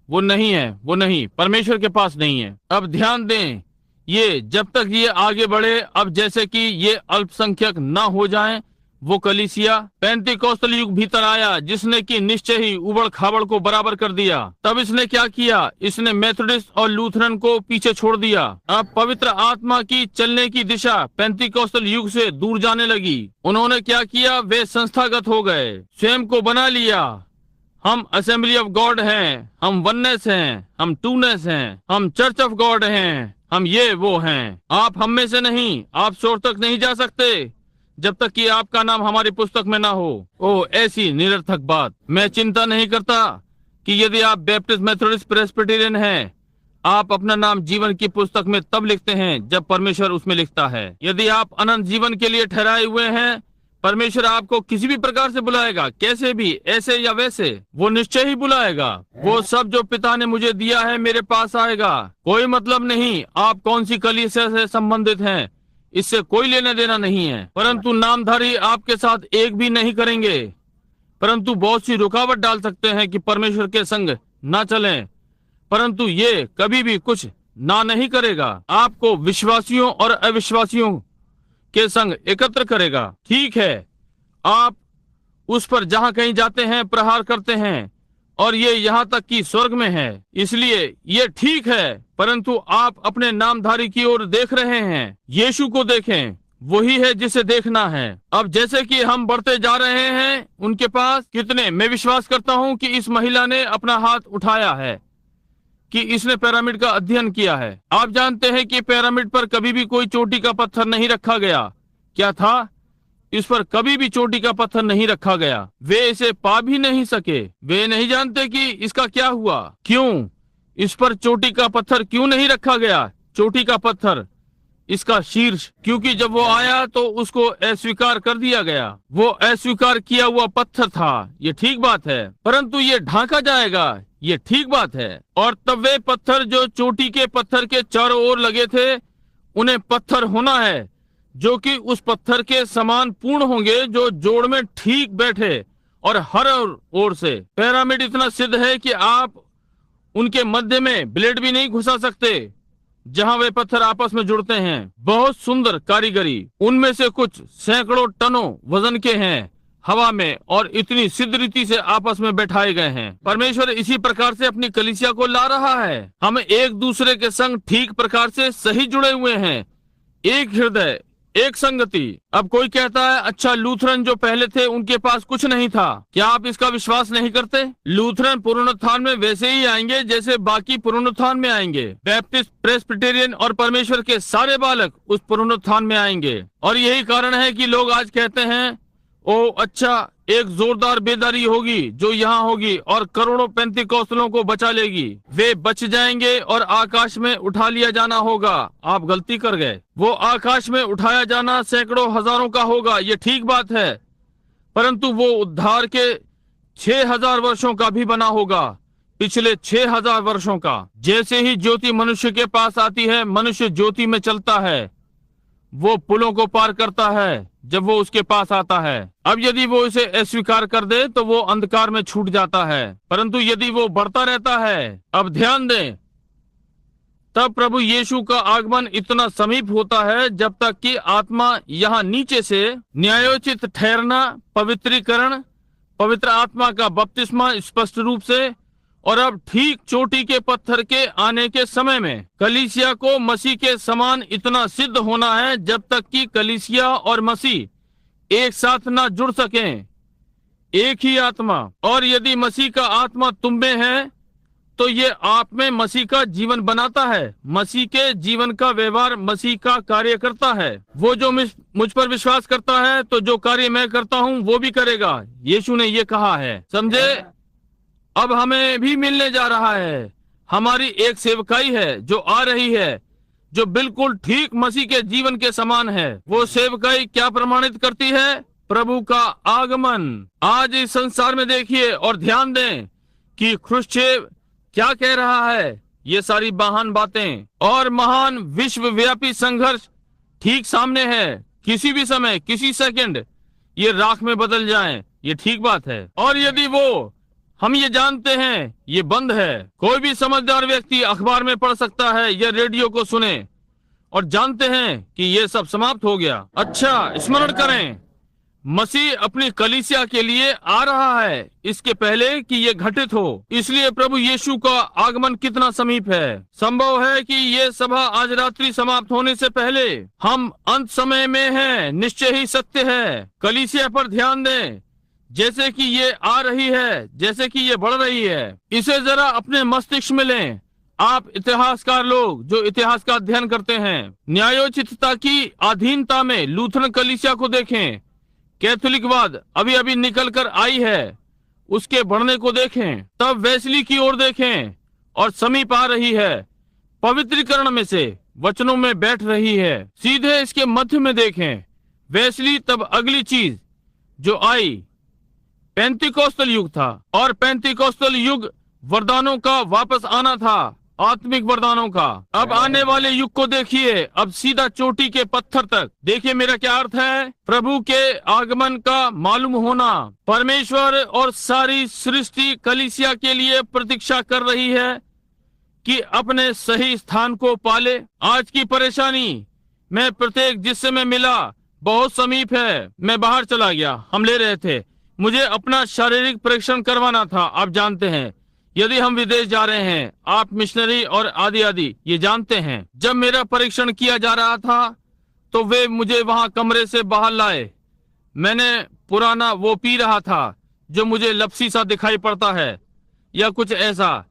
वो नहीं है, वो नहीं, परमेश्वर के पास नहीं है। अब ध्यान दें, ये जब तक ये आगे बढ़े, अब जैसे कि ये अल्पसंख्यक ना हो जाएं, वो कलीसिया पेंटिकॉस्टल युग भीतर आया जिसने कि निश्चय ही उबड़ खाबड़ को बराबर कर दिया। तब इसने क्या किया? इसने मेथोडिस्ट और लूथरन को पीछे छोड़ दिया। अब पवित्र आत्मा की चलने की दिशा पेंटिकॉस्टल युग से दूर जाने लगी। उन्होंने क्या किया? वे संस्थागत हो गए, स्वयं को बना लिया। हम असेंबली ऑफ गॉड हैं, हम वननेस हैं, हम टूनेस हैं, हम चर्च ऑफ गॉड हैं, हम ये वो हैं। आप हम में से नहीं, आप स्वर्ग तक नहीं जा सकते जब तक कि आपका नाम हमारी पुस्तक में ना हो। ओ ऐसी निरर्थक बात। मैं चिंता नहीं करता कि यदि आप बैप्टिस्ट, मेथोडिस्ट, प्रेस्बिटेरियन हैं, आप अपना नाम जीवन की पुस्तक में तब लिखते हैं जब परमेश्वर उसमें लिखता है। यदि आप अनंत जीवन के लिए ठहराए हुए हैं, परमेश्वर आपको किसी भी प्रकार से बुलाएगा, कैसे भी, ऐसे या वैसे, वो निश्चय ही बुलाएगा। वो सब जो पिता ने मुझे दिया है मेरे पास आएगा। कोई मतलब नहीं आप कौन सी कलीसिया से संबंधित हैं, इससे कोई लेना देना नहीं है। परंतु नामधारी आपके साथ एक भी नहीं करेंगे, परंतु बहुत सी रुकावट डाल सकते हैं कि परमेश्वर के संग ना चलें। परंतु ये कभी भी कुछ ना नहीं करेगा, आपको विश्वासियों और अविश्वासियों के संग एकत्र करेगा। ठीक है, आप उस पर जहां कहीं जाते हैं प्रहार करते हैं, और ये यहाँ तक कि स्वर्ग में है, इसलिए ये ठीक है। परंतु आप अपने नामधारी की ओर देख रहे हैं। यीशु को देखें, वही है जिसे देखना है। अब जैसे कि हम बढ़ते जा रहे हैं उनके पास, कितने, मैं विश्वास करता हूँ कि इस महिला ने अपना हाथ उठाया है कि इसने पिरामिड का अध्ययन किया है। आप जानते हैं कि पिरामिड पर कभी भी कोई चोटी का पत्थर नहीं रखा गया। क्या था? इस पर कभी भी चोटी का पत्थर नहीं रखा गया। वे इसे पा भी नहीं सके। वे नहीं जानते कि इसका क्या हुआ। क्यों इस पर चोटी का पत्थर क्यों नहीं रखा गया? चोटी का पत्थर, इसका शीर्ष, क्योंकि जब वो आया तो उसको अस्वीकार कर दिया गया। वो अस्वीकार किया हुआ पत्थर था, ये ठीक बात है, परंतु ये ढांका जाएगा, ये ठीक बात है। और तब वे पत्थर जो चोटी के पत्थर के चारों ओर लगे थे, उन्हें पत्थर होना है जो कि उस पत्थर के समान पूर्ण होंगे, जो जोड़ में ठीक बैठे और हर ओर से। पिरामिड इतना सिद्ध है कि आप उनके मध्य में ब्लेड भी नहीं घुसा सकते जहां वे पत्थर आपस में जुड़ते हैं। बहुत सुंदर कारीगरी, उनमें से कुछ सैकड़ों टनों वजन के हैं हवा में, और इतनी सिद्ध रीति से आपस में बैठाए गए हैं। परमेश्वर इसी प्रकार से अपनी कलीसिया को ला रहा है। हम एक दूसरे के संग ठीक प्रकार से सही जुड़े हुए हैं, एक हृदय, एक संगति। अब कोई कहता है, अच्छा लूथरन जो पहले थे उनके पास कुछ नहीं था। क्या आप इसका विश्वास नहीं करते? लूथरन पुनरुत्थान में वैसे ही आएंगे जैसे बाकी पुनरुत्थान में आएंगे। बैप्टिस्ट, प्रेस्बिटेरियन और परमेश्वर के सारे बालक उस पुनरुत्थान में आएंगे। और यही कारण है कि लोग आज कहते हैं, ओ अच्छा, एक जोरदार बेदारी होगी जो यहाँ होगी और करोड़ों पेंतिकोस्तलों को बचा लेगी। वे बच जाएंगे और आकाश में उठा लिया जाना होगा। आप गलती कर गए। वो आकाश में उठाया जाना सैकड़ों हजारों का होगा, ये ठीक बात है, परंतु वो उद्धार के 6000 वर्षों का भी बना होगा, पिछले 6000 वर्षों का। जैसे ही ज्योति मनुष्य के पास आती है, मनुष्य ज्योति में चलता है, वो पुलों को पार करता है जब वो उसके पास आता है। अब यदि वो इसे अस्वीकार कर दे तो वो अंधकार में छूट जाता है, परंतु यदि वो बढ़ता रहता है, अब ध्यान दें, तब प्रभु यीशु का आगमन इतना समीप होता है जब तक कि आत्मा यहाँ नीचे से न्यायोचित ठहरना, पवित्रीकरण, पवित्र आत्मा का बपतिस्मा स्पष्ट रूप से, और अब ठीक चोटी के पत्थर के आने के समय में कलीसिया को मसीह के समान इतना सिद्ध होना है जब तक कि कलीसिया और मसीह एक साथ ना जुड़ सकें, एक ही आत्मा। और यदि मसीह का आत्मा तुम में है तो ये आप में मसीह का जीवन बनाता है। मसीह के जीवन का व्यवहार मसीह का कार्य करता है। वो जो मुझ पर विश्वास करता है तो जो कार्य मैं करता हूँ वो भी करेगा। यीशु ने ये कहा है, समझे? अब हमें भी मिलने जा रहा है। हमारी एक सेवकाई है जो आ रही है, जो बिल्कुल ठीक मसीह के जीवन के समान है। वो सेवकाई क्या प्रमाणित करती है? प्रभु का आगमन। आज इस संसार में देखिए और ध्यान दें कि ख्रुश्चेव क्या कह रहा है। ये सारी महान बातें और महान विश्वव्यापी संघर्ष ठीक सामने है। किसी भी समय, किसी सेकंड ये राख में बदल जाएं, ये ठीक बात है। और यदि वो, हम ये जानते हैं, ये बंद है। कोई भी समझदार व्यक्ति अखबार में पढ़ सकता है या रेडियो को सुने और जानते हैं कि ये सब समाप्त हो गया। अच्छा, स्मरण करें, मसीह अपनी कलीसिया के लिए आ रहा है इसके पहले कि ये घटित हो। इसलिए प्रभु यीशु का आगमन कितना समीप है। संभव है कि ये सभा आज रात्रि समाप्त होने से पहले हम अंत समय में हैं। निश्चय ही सत्य है। कलीसिया पर ध्यान दें, जैसे कि ये आ रही है, जैसे कि ये बढ़ रही है। इसे जरा अपने मस्तिष्क में लें। आप इतिहासकार लोग जो इतिहास का अध्ययन करते हैं, न्यायोचितता की अधीनता में लूथरन कलीसिया को देखें। कैथोलिकवाद अभी अभी निकल कर आई है, उसके बढ़ने को देखें। तब वेस्ली की ओर देखें और समीप आ रही है। पवित्रीकरण में से वचनों में बैठ रही है। सीधे इसके मध्य में देखें। वेस्ली तब अगली चीज जो आई पेंतिकोस्तल युग था, और पेंतिकोस्तल युग वरदानों का वापस आना था, आत्मिक वरदानों का। अब आने वाले युग को देखिए, अब सीधा चोटी के पत्थर तक देखिए। मेरा क्या अर्थ है? प्रभु के आगमन का मालूम होना। परमेश्वर और सारी सृष्टि कलीसिया के लिए प्रतीक्षा कर रही है कि अपने सही स्थान को पाले। आज की परेशानी में प्रत्येक जिससे मैं मिला बहुत समीप है। मैं बाहर चला गया, हम ले रहे थे, मुझे अपना शारीरिक परीक्षण करवाना था। आप जानते हैं, यदि हम विदेश जा रहे हैं, आप मिशनरी और आदि आदि ये जानते हैं। जब मेरा परीक्षण किया जा रहा था तो वे मुझे वहां कमरे से बाहर लाए। मैंने पुराना वो पी रहा था जो मुझे लपसी सा दिखाई पड़ता है या कुछ ऐसा,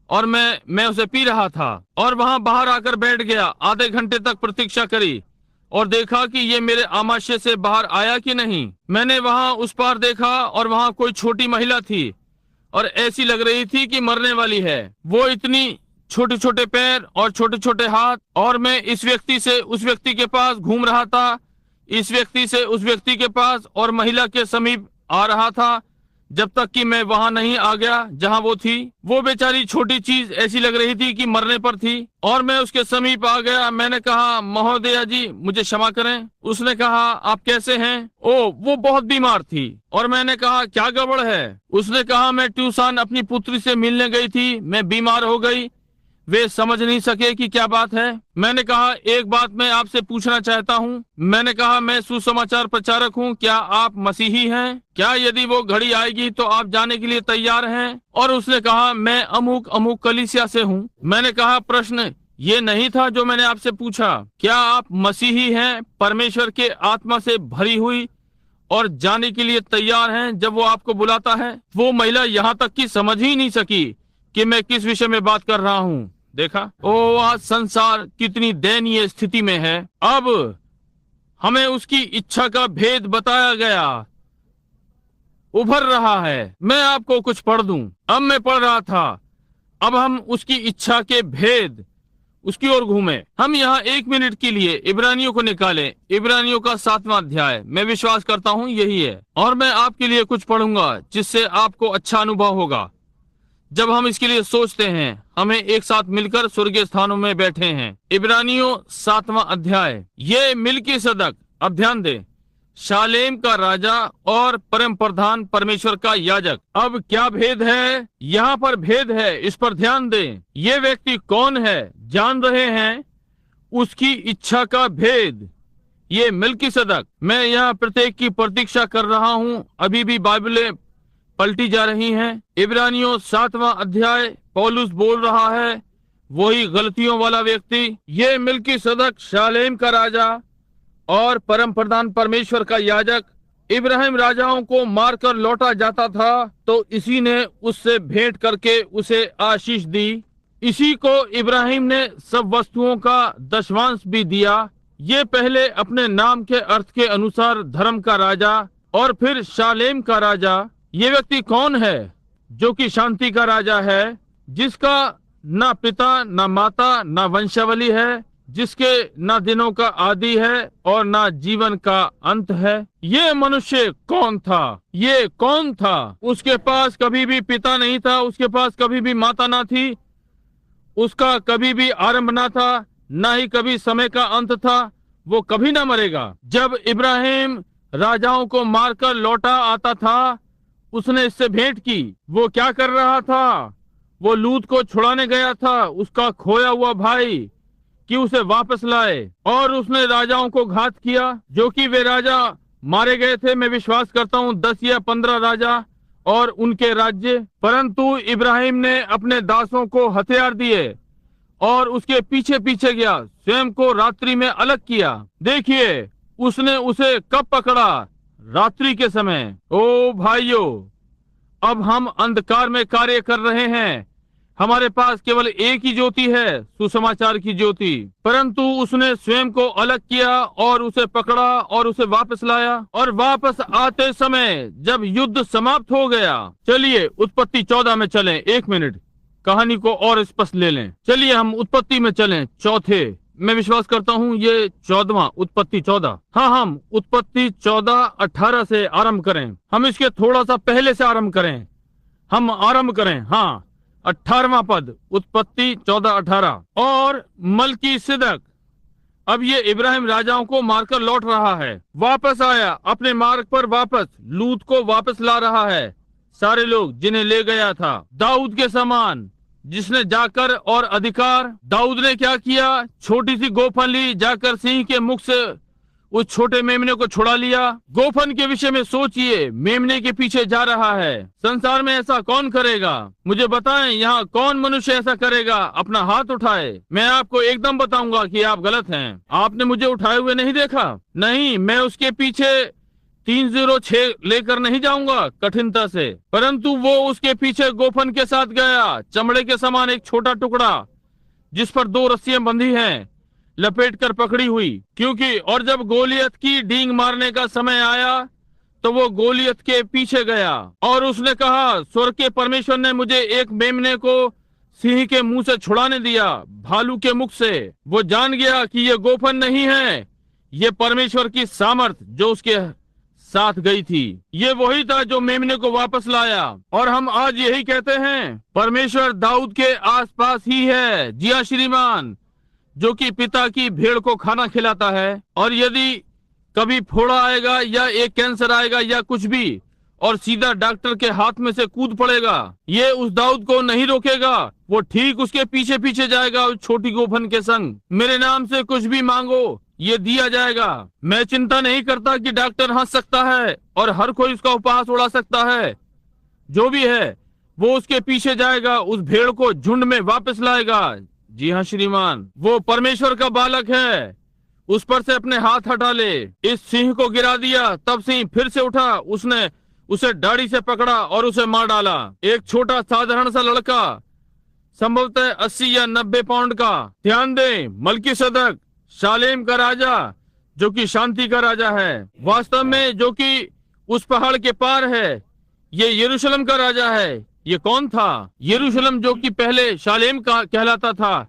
और मैं उसे पी रहा था और वहां बाहर आकर बैठ गया। आधे घंटे तक प्रतीक्षा करी और देखा कि ये मेरे आमाशय से बाहर आया कि नहीं। मैंने वहां उस पार देखा और वहां कोई छोटी महिला थी और ऐसी लग रही थी कि मरने वाली है। वो इतनी छोटे छोटे पैर और छोटे छोटे हाथ, और मैं इस व्यक्ति से उस व्यक्ति के पास घूम रहा था, इस व्यक्ति से उस व्यक्ति के पास, और महिला के समीप आ रहा था जब तक कि मैं वहां नहीं आ गया जहां वो थी। वो बेचारी छोटी चीज ऐसी लग रही थी कि मरने पर थी, और मैं उसके समीप आ गया। मैंने कहा, महोदया जी मुझे क्षमा करें। उसने कहा, आप कैसे हैं? ओ, वो बहुत बीमार थी। और मैंने कहा, क्या गड़बड़ है? उसने कहा, मैं ट्यूशन अपनी पुत्री से मिलने गई थी, मैं बीमार हो गई, वे समझ नहीं सके कि क्या बात है। मैंने कहा, एक बात मैं आपसे पूछना चाहता हूँ। मैंने कहा, मैं सुसमाचार प्रचारक हूँ, क्या आप मसीही हैं? क्या यदि वो घड़ी आएगी तो आप जाने के लिए तैयार हैं? और उसने कहा, मैं अमुक अमुक कलीसिया से हूँ। मैंने कहा, प्रश्न ये नहीं था जो मैंने आपसे पूछा। क्या आप मसीही हैं, परमेश्वर के आत्मा से भरी हुई और जाने के लिए तैयार हैं जब वो आपको बुलाता है? वो महिला यहाँ तक कि समझ ही नहीं सकी कि मैं किस विषय में बात कर रहा हूँ। देखा? ओ, आज संसार कितनी दयनीय स्थिति में है। अब हमें उसकी इच्छा का भेद बताया गया, उभर रहा है। मैं आपको कुछ पढ़ दूं। अब मैं पढ़ रहा था, अब हम उसकी इच्छा के भेद उसकी ओर घूमे। हम यहाँ 1 मिनट के लिए इब्रानियों को निकालें। इब्रानियों का 7वां अध्याय, मैं विश्वास करता हूँ यही है, और मैं आपके लिए कुछ पढ़ूंगा जिससे आपको अच्छा अनुभव होगा। जब हम इसके लिए सोचते हैं, हमें एक साथ मिलकर स्वर्गीय स्थानों में बैठे हैं। इब्रानियों 7वां अध्याय। ये मिल्कीसदक, अब ध्यान दें, शालेम का राजा और परम प्रधान परमेश्वर का याजक। अब क्या भेद है? यहाँ पर भेद है, इस पर ध्यान दें। ये व्यक्ति कौन है? जान रहे हैं उसकी इच्छा का भेद। ये मिल्कीसदक। मैं यहाँ प्रत्येक की प्रतीक्षा कर रहा हूँ। अभी भी बाइबलें पलटी जा रही हैं। इब्रानियों 7वां अध्याय, पौलुस बोल रहा है, वही गलतियों वाला व्यक्ति। ये मिल्कीसदक शालेम का राजा और परम प्रधान परमेश्वर का याजक। इब्राहिम राजाओं को मारकर लौटा जाता था तो इसी ने उससे भेंट करके उसे आशीष दी। इसी को इब्राहिम ने सब वस्तुओं का दशवांश भी दिया। ये पहले अपने नाम के अर्थ के अनुसार धर्म का राजा और फिर शालेम का राजा। ये व्यक्ति कौन है? जो कि शांति का राजा है, जिसका ना पिता ना माता ना वंशावली है, जिसके ना दिनों का आदि है और ना जीवन का अंत है। ये मनुष्य कौन था? ये कौन था? उसके पास कभी भी पिता नहीं था, उसके पास कभी भी माता ना थी, उसका कभी भी आरंभ ना था, ना ही कभी समय का अंत था। वो कभी ना मरेगा। जब इब्राहिम राजाओं को मारकर लौटा आता था, उसने इससे भेंट की। वो क्या कर रहा था? वो लूत को छुड़ाने गया था, उसका खोया हुआ भाई, कि उसे वापस लाए। और उसने राजाओं को घात किया, जो कि वे राजा मारे गए थे। मैं विश्वास करता हूँ 10 या 15 राजा और उनके राज्य। परंतु इब्राहिम ने अपने दासों को हथियार दिए और उसके पीछे पीछे गया, स्वयं को रात्रि में अलग किया। देखिए, उसने उसे कब पकड़ा? रात्रि के समय। ओ भाइयों, अब हम अंधकार में कार्य कर रहे हैं। हमारे पास केवल एक ही ज्योति है, सुसमाचार की ज्योति। परंतु उसने स्वयं को अलग किया और उसे पकड़ा और उसे वापस लाया। और वापस आते समय जब युद्ध समाप्त हो गया, चलिए उत्पत्ति 14 में चलें। 1 मिनट, कहानी को और स्पष्ट ले लें। चलिए हम उत्पत्ति में चलें, चौथे। मैं विश्वास करता हूँ ये 14वां, उत्पत्ति 14। हाँ, हम उत्पत्ति 14:18 से आरंभ करें। हम इसके थोड़ा सा पहले से आरंभ करें। हम आरंभ करें, हाँ, 18वां पद, उत्पत्ति 14:18। और मलकीसिदक, अब ये इब्राहिम राजाओं को मारकर लौट रहा है, वापस आया अपने मार्ग पर, वापस लूत को वापस ला रहा है। सारे लोग जिन्हें ले गया था, दाऊद के समान, जिसने जाकर और अधिकार। दाऊद ने क्या किया? छोटी सी गोफन ली, जाकर सिंह के मुख से उस छोटे मेमने को छुड़ा लिया। गोफन के विषय में सोचिए, मेमने के पीछे जा रहा है। संसार में ऐसा कौन करेगा? मुझे बताएं, यहाँ कौन मनुष्य ऐसा करेगा? अपना हाथ उठाए। मैं आपको एकदम बताऊंगा कि आप गलत हैं। आपने मुझे उठाए हुए नहीं देखा? नहीं, मैं उसके पीछे 306 लेकर नहीं जाऊंगा कठिनता से, परंतु वो उसके पीछे गोफन के साथ गया, चमड़े के समान एक छोटा टुकड़ा जिस पर 2 रस्सियां बंधी हैं, लपेट कर पकड़ी हुई। क्योंकि और जब गोलियत की डींग मारने का समय आया तो वो गोलियत के पीछे गया और उसने कहा, स्वर्ग के परमेश्वर ने मुझे एक मेमने को सिंह के मुंह से छुड़ाने दिया, भालू के मुख से। वो जान गया कि ये गोफन नहीं है, ये परमेश्वर की सामर्थ जो उसके साथ गई थी। ये वही था जो मेमने को वापस लाया। और हम आज यही कहते हैं, परमेश्वर दाऊद के आसपास ही है। जी हाँ श्रीमान, जो कि पिता की भेड़ को खाना खिलाता है। और यदि कभी फोड़ा आएगा या एक कैंसर आएगा या कुछ भी, और सीधा डॉक्टर के हाथ में से कूद पड़ेगा, ये उस दाऊद को नहीं रोकेगा। वो ठीक उसके पीछे पीछे जाएगा उस छोटी गोफन के संग। मेरे नाम से कुछ भी मांगो, ये दिया जाएगा। मैं चिंता नहीं करता कि डॉक्टर हंस सकता है और हर कोई उसका उपहास उड़ा सकता है। जो भी है वो उसके पीछे जाएगा, उस भेड़ को झुंड में वापस लाएगा। जी हाँ श्रीमान, वो परमेश्वर का बालक है। उस पर से अपने हाथ हटा ले। इस सिंह को गिरा दिया, तब सिंह फिर से उठा, उसने उसे दाढ़ी से पकड़ा और उसे मार डाला। एक छोटा साधारण सा लड़का, संभवतः 80 या 90 पाउंड का। ध्यान दें, मलकीसदक शालेम का राजा, जो कि शांति का राजा है, वास्तव में जो कि उस पहाड़ के पार है, ये यरूशलेम का राजा है। ये कौन था? यरूशलेम, जो कि पहले शालेम का कहलाता था,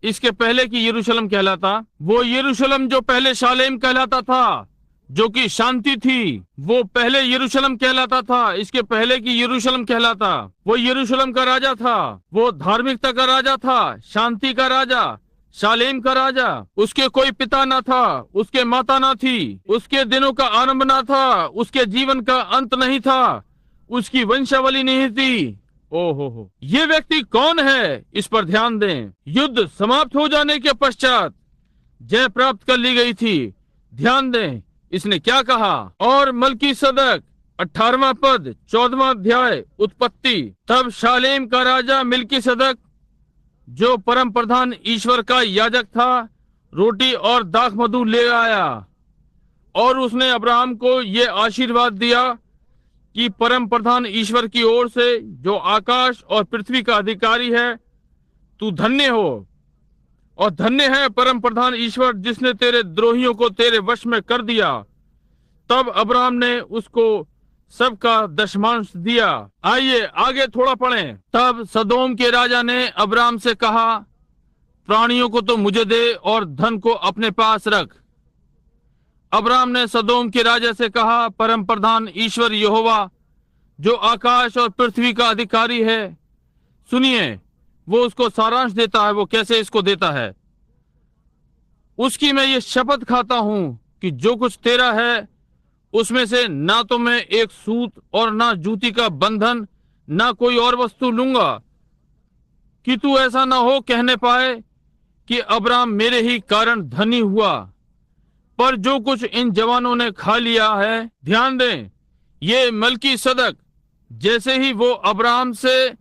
इसके पहले की यरूशलेम कहलाता। वो यरूशलेम जो पहले शालेम कहलाता था, जो कि शांति थी, वो पहले यरूशलेम कहलाता था, इसके पहले की यरूशलेम कहलाता। वो यरूशलेम का राजा था, वो धार्मिकता का राजा था, शांति का राजा, शालेम का राजा। उसके कोई पिता ना था, उसके माता ना थी, उसके दिनों का आरंभ ना था, उसके जीवन का अंत नहीं था, उसकी वंशावली नहीं थी। ओहो, ये व्यक्ति कौन है? इस पर ध्यान दें। युद्ध समाप्त हो जाने के पश्चात जय प्राप्त कर ली गई थी। ध्यान दें, इसने क्या कहा? और मलकीसदक, 18वां पद, 14वां अध्याय, उत्पत्ति। तब शालेम का राजा मलकीसदक, जो परम प्रधान ईश्वर का याजक था, रोटी और दाख मधु ले आया और उसने अब्राहम को ये आशीर्वाद दिया कि परम प्रधान ईश्वर की ओर से, जो आकाश और पृथ्वी का अधिकारी है, तू धन्य हो और धन्य है परम प्रधान ईश्वर, जिसने तेरे द्रोहियों को तेरे वश में कर दिया। तब अब्राहम ने उसको सबका दशमांश दिया। आइए आगे थोड़ा पढ़ें। तब सदोम के राजा ने अब्राहम से कहा, प्राणियों को तो मुझे दे और धन को अपने पास रख। अब्राहम ने सदोम के राजा से कहा, परम प्रधान ईश्वर यहोवा जो आकाश और पृथ्वी का अधिकारी है, सुनिए। वो उसको सारांश देता है, वो कैसे इसको देता है। उसकी मैं ये शपथ खाता हूं कि जो कुछ तेरा है उसमें से ना तो मैं एक सूत और ना जूती का बंधन ना कोई और वस्तु लूंगा, कि तू ऐसा ना हो कहने पाए कि अब्राहम मेरे ही कारण धनी हुआ। पर जो कुछ इन जवानों ने खा लिया है, ध्यान दें, ये मलकीसदक जैसे ही वो अब्राहम से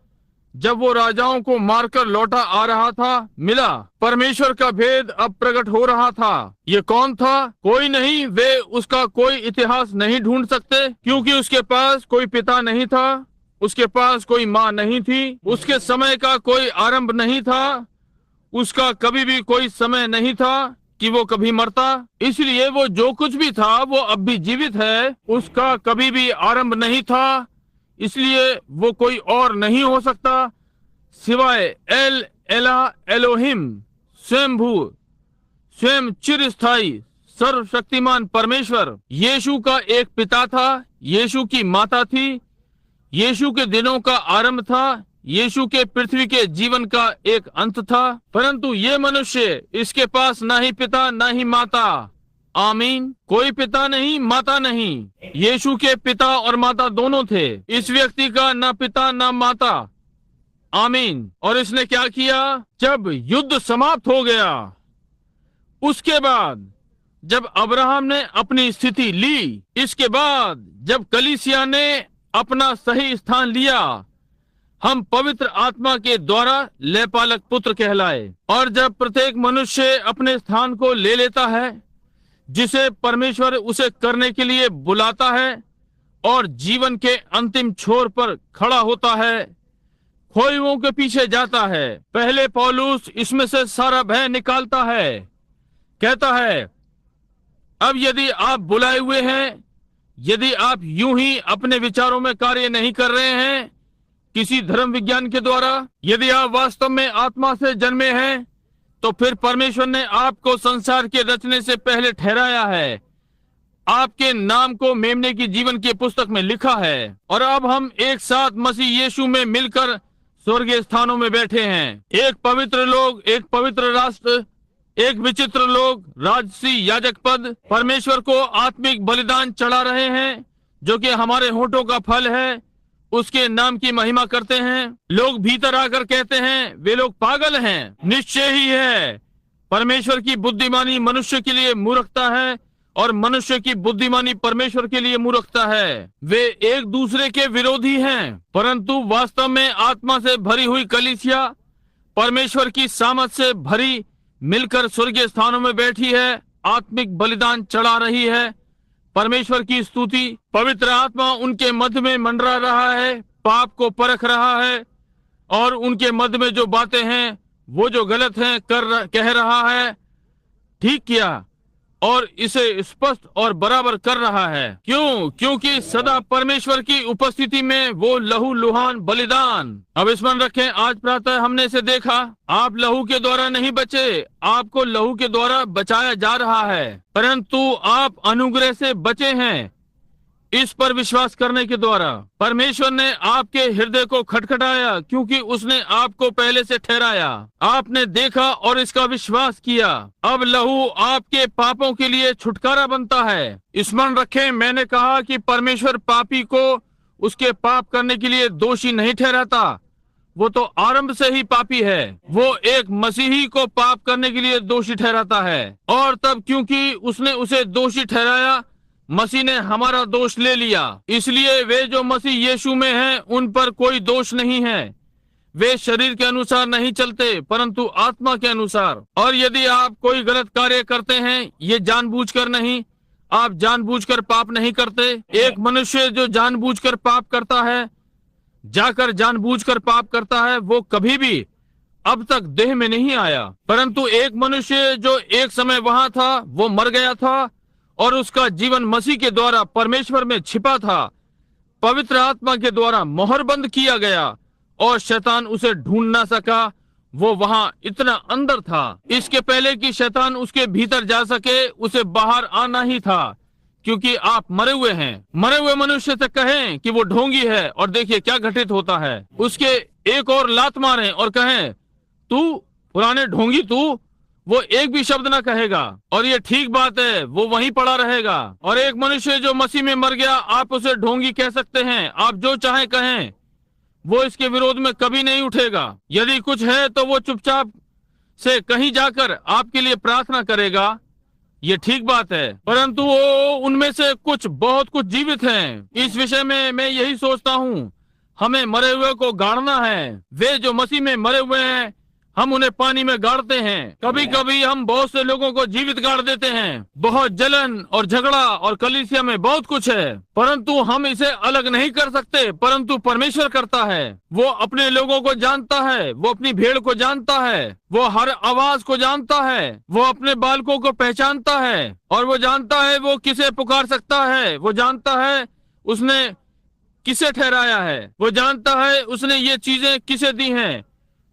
जब वो राजाओं को मारकर लौटा आ रहा था मिला, परमेश्वर का भेद अब प्रकट हो रहा था। ये कौन था? कोई नहीं, वे उसका कोई इतिहास नहीं ढूंढ सकते, क्योंकि उसके पास कोई पिता नहीं था, उसके पास कोई माँ नहीं थी, उसके समय का कोई आरंभ नहीं था, उसका कभी भी कोई समय नहीं था कि वो कभी मरता। इसलिए वो जो कुछ भी था वो अब भी जीवित है, उसका कभी भी आरंभ नहीं था, इसलिए वो कोई और नहीं हो सकता सिवाय एल एला एलोहिम, स्वयंभू, स्वयं चिरस्थायी सर्वशक्तिमान परमेश्वर। यीशु का एक पिता था, यीशु की माता थी, यीशु के दिनों का आरंभ था, यीशु के पृथ्वी के जीवन का एक अंत था। परंतु ये मनुष्य, इसके पास ना ही पिता ना ही माता। आमीन। कोई पिता नहीं, माता नहीं। यीशु के पिता और माता दोनों थे, इस व्यक्ति का ना पिता ना माता। आमीन। और इसने क्या किया? जब युद्ध समाप्त हो गया, उसके बाद जब अब्राहम ने अपनी स्थिति ली, इसके बाद जब कलीसिया ने अपना सही स्थान लिया, हम पवित्र आत्मा के द्वारा लेपालक पुत्र कहलाए। और जब प्रत्येक मनुष्य अपने स्थान को ले लेता है जिसे परमेश्वर उसे करने के लिए बुलाता है और जीवन के अंतिम छोर पर खड़ा होता है, खोयुओं के पीछे जाता है, पहले पौलुस इसमें से सारा भय निकालता है, कहता है, अब यदि आप बुलाए हुए हैं, यदि आप यूं ही अपने विचारों में कार्य नहीं कर रहे हैं किसी धर्म विज्ञान के द्वारा, यदि आप वास्तव में आत्मा से जन्मे हैं, तो फिर परमेश्वर ने आपको संसार के रचने से पहले ठहराया है, आपके नाम को मेमने की जीवन की पुस्तक में लिखा है, और अब हम एक साथ मसीह यीशु में मिलकर स्वर्गीय स्थानों में बैठे हैं। एक पवित्र लोग, एक पवित्र राष्ट्र, एक विचित्र लोग, राजसी याजक पद, परमेश्वर को आत्मिक बलिदान चढ़ा रहे हैं जो कि हमारे होठों का फल है, उसके नाम की महिमा करते हैं। लोग भीतर आकर कहते हैं वे लोग पागल हैं। निश्चय ही है, परमेश्वर की बुद्धिमानी मनुष्य के लिए मूर्खता है और मनुष्य की बुद्धिमानी परमेश्वर के लिए मूर्खता है। वे एक दूसरे के विरोधी हैं, परंतु वास्तव में आत्मा से भरी हुई कलीसिया परमेश्वर की सामर्थ से भरी मिलकर स्वर्गीय स्थानों में बैठी है, आत्मिक बलिदान चढ़ा रही है, परमेश्वर की स्तुति। पवित्र आत्मा उनके मध्य में मंडरा रहा है, पाप को परख रहा है और उनके मध्य में जो बातें हैं वो जो गलत हैं कह रहा है, ठीक किया और इसे स्पष्ट और बराबर कर रहा है। क्यों? क्योंकि सदा परमेश्वर की उपस्थिति में वो लहू लुहान बलिदान। अब स्मरण रखें, आज प्रातः हमने इसे देखा, आप लहू के द्वारा नहीं बचे, आपको लहू के द्वारा बचाया जा रहा है, परंतु आप अनुग्रह से बचे हैं इस पर विश्वास करने के द्वारा। परमेश्वर ने आपके हृदय को खटखटाया क्योंकि उसने आपको पहले से ठहराया। आपने देखा और इसका विश्वास किया। अब लहू आपके पापों के लिए छुटकारा बनता है। स्मरण रखें, मैंने कहा कि परमेश्वर पापी को उसके पाप करने के लिए दोषी नहीं ठहराता, वो तो आरंभ से ही पापी है। वो एक मसीही को पाप करने के लिए दोषी ठहराता है, और तब क्योंकि उसने उसे दोषी ठहराया, मसीह ने हमारा दोष ले लिया। इसलिए वे जो मसीह यीशु में हैं उन पर कोई दोष नहीं है। वे शरीर के अनुसार नहीं चलते परंतु आत्मा के अनुसार। और यदि आप कोई गलत कार्य करते हैं, ये जानबूझकर नहीं, आप जानबूझकर पाप नहीं करते। एक मनुष्य जो जानबूझकर पाप करता है, जाकर जानबूझकर पाप करता है, वो कभी भी अब तक देह में नहीं आया। परंतु एक मनुष्य जो एक समय वहां था, वो मर गया था और उसका जीवन मसीह के द्वारा परमेश्वर में छिपा था, पवित्र आत्मा के द्वारा मोहरबंद किया गया और शैतान उसे ढूंढ ना सका वो वहां इतना अंदर था। इसके पहले कि शैतान उसके भीतर जा सके, उसे बाहर आना ही था, क्योंकि आप मरे हुए हैं। मरे हुए मनुष्य से कहें कि वो ढोंगी है, और देखिए क्या घटित होता है। उसके एक और लात मारें और कहें तू पुराने ढोंगी तू, वो एक भी शब्द ना कहेगा। और ये ठीक बात है, वो वहीं पड़ा रहेगा। और एक मनुष्य जो मसीह में मर गया, आप उसे ढोंगी कह सकते हैं, आप जो चाहे कहें, वो इसके विरोध में कभी नहीं उठेगा। यदि कुछ है तो वो चुपचाप से कहीं जाकर आपके लिए प्रार्थना करेगा, ये ठीक बात है। परंतु वो उनमें से कुछ बहुत कुछ जीवित हैं। इस विषय में मैं यही सोचता हूँ, हमें मरे हुए को गाड़ना है। वे जो मसीह में मरे हुए हैं, हम उन्हें पानी में गाड़ते हैं। कभी कभी हम बहुत से लोगों को जीवित गाड़ देते हैं। बहुत जलन और झगड़ा और कलीसिया में बहुत कुछ है, परंतु हम इसे अलग नहीं कर सकते। परंतु परमेश्वर करता है। वो अपने लोगों को जानता है, वो अपनी भेड़ को जानता है, वो हर आवाज को जानता है, वो अपने बालकों को पहचानता है, और वो जानता है वो किसे पुकार सकता है। वो जानता है उसने किसे ठहराया है, वो जानता है उसने ये चीजें किसे दी हैं,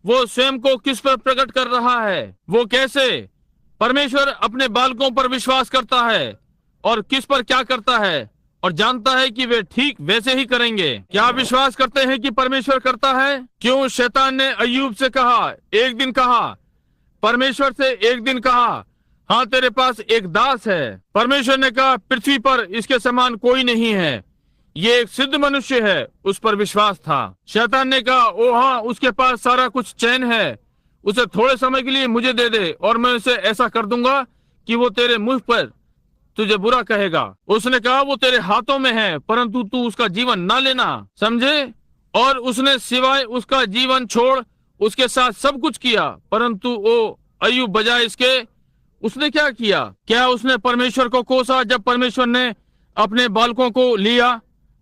वो स्वयं को किस पर प्रकट कर रहा है। वो कैसे परमेश्वर अपने बालकों पर विश्वास करता है और किस पर क्या करता है, और जानता है कि वे ठीक वैसे ही करेंगे। क्या विश्वास करते हैं कि परमेश्वर करता है? क्यों शैतान ने अय्यूब से कहा, एक दिन कहा, परमेश्वर से एक दिन कहा, हाँ तेरे पास एक दास है। परमेश्वर ने कहा पृथ्वी पर इसके समान कोई नहीं है, ये एक सिद्ध मनुष्य है। उस पर विश्वास था। शैतान ने कहा ओ हाँ, उसके पास सारा कुछ चैन है, उसे थोड़े समय के लिए मुझे दे दे और मैं उसे ऐसा कर दूंगा कि वो तेरे मुंह पर तुझे बुरा कहेगा। उसने कहा वो तेरे हाथों में है, परंतु तू उसका जीवन ना लेना, समझे? और उसने सिवाय उसका जीवन छोड़ उसके साथ सब कुछ किया। परंतु वो अय्यूब बजाय इसके उसने क्या किया? क्या उसने परमेश्वर को कोसा जब परमेश्वर ने अपने बालकों को लिया,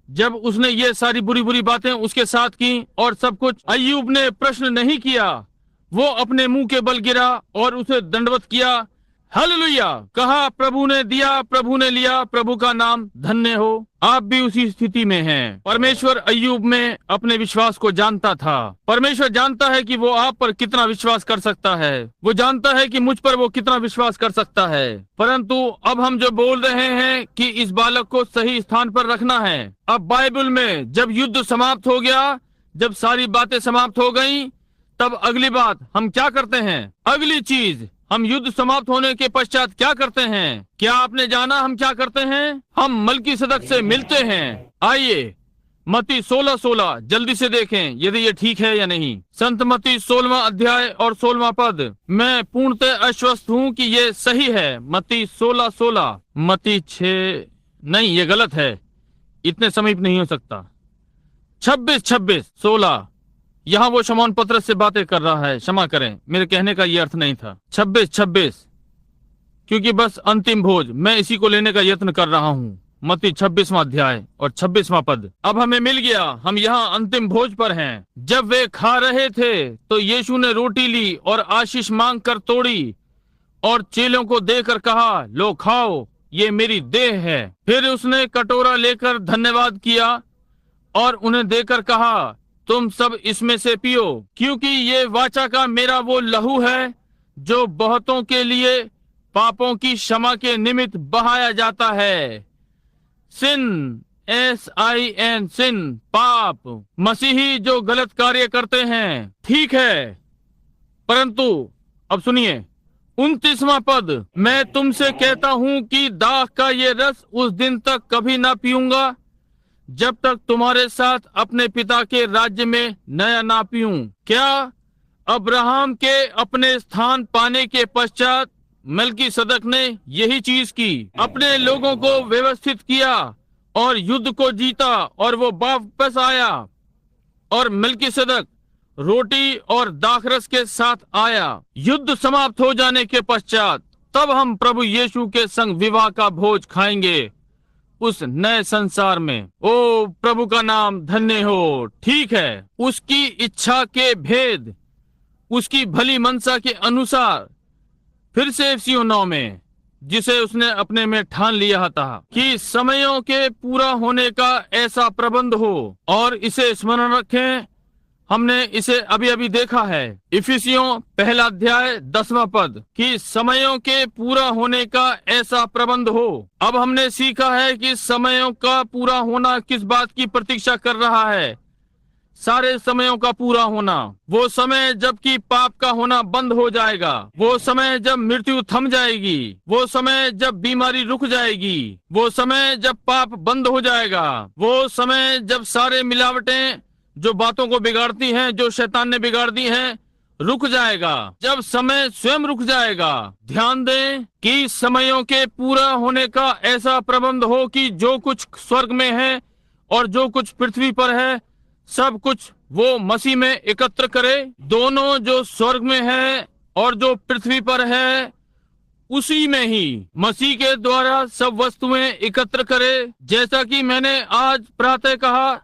जब उसने ये सारी बुरी बुरी बातें उसके साथ की और सब कुछ? अय्यूब ने प्रश्न नहीं किया, वो अपने मुंह के बल गिरा और उसे दंडवत किया। हालेलुया! कहा प्रभु ने दिया, प्रभु ने लिया, प्रभु का नाम धन्य हो। आप भी उसी स्थिति में हैं। परमेश्वर अय्यूब में अपने विश्वास को जानता था। परमेश्वर जानता है कि वो आप पर कितना विश्वास कर सकता है। वो जानता है कि मुझ पर वो कितना विश्वास कर सकता है। परंतु अब हम जो बोल रहे हैं कि इस बालक को सही स्थान पर रखना है। अब बाइबल में जब युद्ध समाप्त हो गया, जब सारी बातें समाप्त हो गई, तब अगली बात हम क्या करते हैं? अगली चीज हम युद्ध समाप्त होने के पश्चात क्या करते हैं? क्या आपने जाना हम क्या करते हैं? हम मलकीसदक से मिलते हैं। आइए मत्ती 16:16 जल्दी से देखें यदि ये ठीक है या नहीं। संत मत्ती 16वां अध्याय और 16वां पद। मैं पूर्णतः आश्वस्त हूँ कि ये सही है। मत्ती 16:16। मत्ती 6 नहीं, ये गलत है, इतने समीप नहीं हो सकता। 26:16 यहाँ वो शमौन पतरस से बातें कर रहा है। क्षमा करें, मेरे कहने का ये अर्थ नहीं था। 26:26 क्योंकि बस अंतिम भोज, मैं इसी को लेने का यत्न कर रहा हूँ। मत्ती 26वां अध्याय और 26वां पद। अब हमें मिल गया, हम यहाँ अंतिम भोज पर हैं। जब वे खा रहे थे तो यीशु ने रोटी ली और आशीष मांग कर तोड़ी और चेलों को देकर कहा, लो खाओ, ये मेरी देह है। फिर उसने कटोरा लेकर धन्यवाद किया और उन्हें देकर कहा, तुम सब इसमें से पियो, क्योंकि ये वाचा का मेरा वो लहू है जो बहुतों के लिए पापों की क्षमा के निमित्त बहाया जाता है। सिन, SIN, सिन, पाप। मसीही जो गलत कार्य करते हैं, ठीक है, परंतु अब सुनिए 29वां पद। मैं तुमसे कहता हूँ कि दाख का ये रस उस दिन तक कभी ना पीऊंगा जब तक तुम्हारे साथ अपने पिता के राज्य में नया ना पीऊं। क्या अब्राहम के अपने स्थान पाने के पश्चात मलकीसदक ने यही चीज की? अपने लोगों को व्यवस्थित किया और युद्ध को जीता और वो वापस आया, और मलकीसदक रोटी और दाखरस के साथ आया। युद्ध समाप्त हो जाने के पश्चात तब हम प्रभु यीशु के संग विवाह का भोज खाएंगे उस नए संसार में। ओ प्रभु का नाम धन्य हो। ठीक है, उसकी इच्छा के भेद, उसकी भली मनसा के अनुसार, फिर से Efesiयों 9 में, जिसे उसने अपने में ठान लिया था कि समयों के पूरा होने का ऐसा प्रबंध हो, और इसे स्मरण रखें, हमने इसे अभी अभी देखा है। इफिसियों पहला अध्याय 10वां पद कि समयों के पूरा होने का ऐसा प्रबंध हो। अब हमने सीखा है कि समयों का पूरा होना किस बात की प्रतीक्षा कर रहा है। सारे समयों का पूरा होना, वो समय जबकि पाप का होना बंद हो जाएगा, वो समय जब मृत्यु थम जाएगी, वो समय जब बीमारी रुक जाएगी, वो समय जब पाप बंद हो जाएगा, वो समय जब सारे मिलावटें जो बातों को बिगाड़ती हैं, जो शैतान ने बिगाड़ दी हैं, रुक जाएगा, जब समय स्वयं रुक जाएगा। ध्यान दें कि समयों के पूरा होने का ऐसा प्रबंध हो कि जो कुछ स्वर्ग में है और जो कुछ पृथ्वी पर है, सब कुछ वो मसीह में एकत्र करे। दोनों जो स्वर्ग में है और जो पृथ्वी पर है, उसी में ही मसीह के द्वारा सब वस्तुएं एकत्र करे। जैसा कि मैंने आज प्रातः कहा,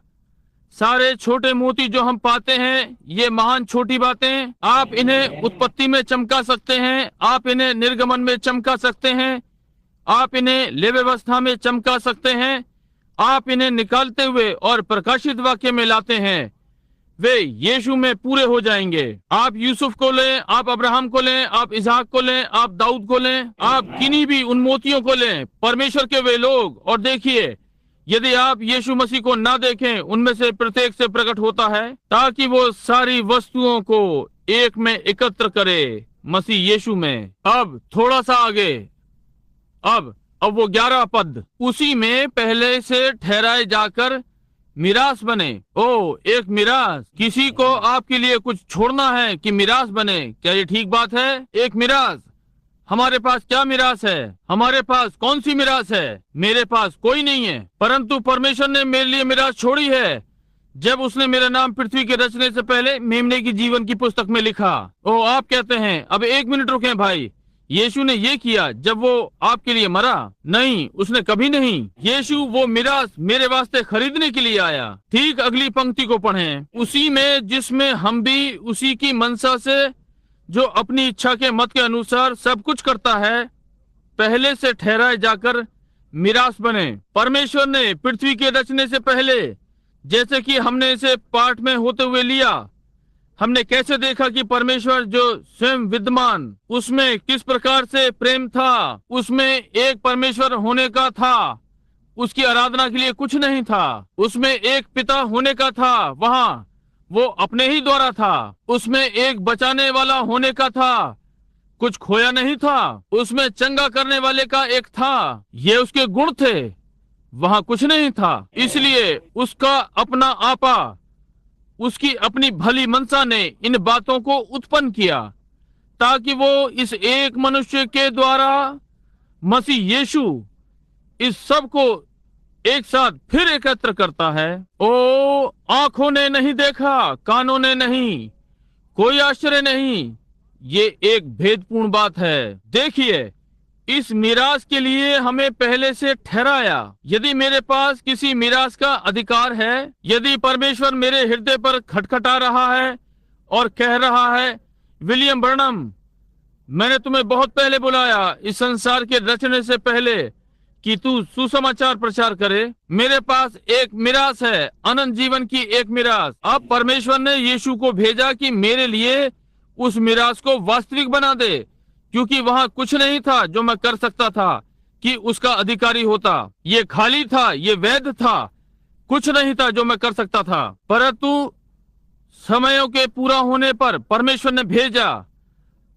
सारे छोटे मोती जो हम पाते हैं, ये महान छोटी बातें, आप इन्हें उत्पत्ति में चमका सकते हैं, आप इन्हें निर्गमन में चमका सकते हैं, आप इन्हें लेवी व्यवस्था में चमका सकते हैं, आप इन्हें निकालते हुए और प्रकाशित वाक्य में लाते हैं, वे यीशु में पूरे हो जाएंगे। आप यूसुफ को लें, आप अब्राहम को लें, आप इसहाक को लें, आप दाऊद को लें, आप किन्हीं भी उन मोतियों को लें, परमेश्वर के वे लोग, और देखिए यदि आप यीशु मसीह को ना देखें, उनमें से प्रत्येक से प्रकट होता है, ताकि वो सारी वस्तुओं को एक में एकत्र करे मसीह यीशु में। अब थोड़ा सा आगे, अब वो 11 पद, उसी में पहले से ठहराए जाकर मिरास बने। ओ, एक मिरास, किसी को आपके लिए कुछ छोड़ना है कि मिरास बने। क्या ये ठीक बात है? एक मिरास। हमारे पास क्या मिरास है? हमारे पास कौन सी मिरास है? मेरे पास कोई नहीं है, परंतु परमेश्वर ने मेरे लिए मिरास छोड़ी है, जब उसने मेरा नाम पृथ्वी के रचने से पहले मेमने की जीवन की पुस्तक में लिखा। ओ, आप कहते हैं, अब एक मिनट रुकें भाई, यीशु ने ये किया जब वो आपके लिए मरा? नहीं, उसने कभी नहीं। यीशु वो मिरास मेरे वास्ते खरीदने के लिए आया। ठीक अगली पंक्ति को पढ़ें, उसी में जिसमें हम भी उसी की मनसा से, जो अपनी इच्छा के मत के अनुसार सब कुछ करता है, पहले से ठहराए जाकर मिरास बने। परमेश्वर ने पृथ्वी के रचने से पहले, जैसे कि हमने इसे पाठ में होते हुए लिया, हमने कैसे देखा कि परमेश्वर जो स्वयं विद्यमान, उसमें किस प्रकार से प्रेम था, उसमें एक परमेश्वर होने का था, उसकी आराधना के लिए कुछ नहीं था, उसमें एक पिता होने का था, वहाँ वो अपने ही द्वारा था, उसमें एक बचाने वाला होने का था, कुछ खोया नहीं था, उसमें चंगा करने वाले का एक था, ये उसके गुण थे, वहाँ कुछ नहीं था। इसलिए उसका अपना आपा, उसकी अपनी भली मनसा ने इन बातों को उत्पन्न किया, ताकि वो इस एक मनुष्य के द्वारा, मसीह यीशु, इस सब को एक साथ फिर एकत्र करता है। ओ, आंखों ने नहीं देखा, कानों ने नहीं, कोई आश्चर्य नहीं, ये एक भेदपूर्ण बात है। देखिए, इस मिरास के लिए हमें पहले से ठहराया। यदि मेरे पास किसी मिरास का अधिकार है, यदि परमेश्वर मेरे हृदय पर खटखटा रहा है और कह रहा है, विलियम ब्रनम, मैंने तुम्हें बहुत पहले बुलाया, इस संसार के रचने से पहले, कि तू सुसमाचार प्रचार करे। मेरे पास एक मिरास है, अनंत जीवन की एक मिरास। अब परमेश्वर ने यीशु को भेजा कि मेरे लिए उस मिरास को वास्तविक बना दे, क्योंकि वहां कुछ नहीं था जो मैं कर सकता था कि उसका अधिकारी होता। ये खाली था, ये वैध था, कुछ नहीं था जो मैं कर सकता था। परंतु समयों के पूरा होने पर परमेश्वर ने भेजा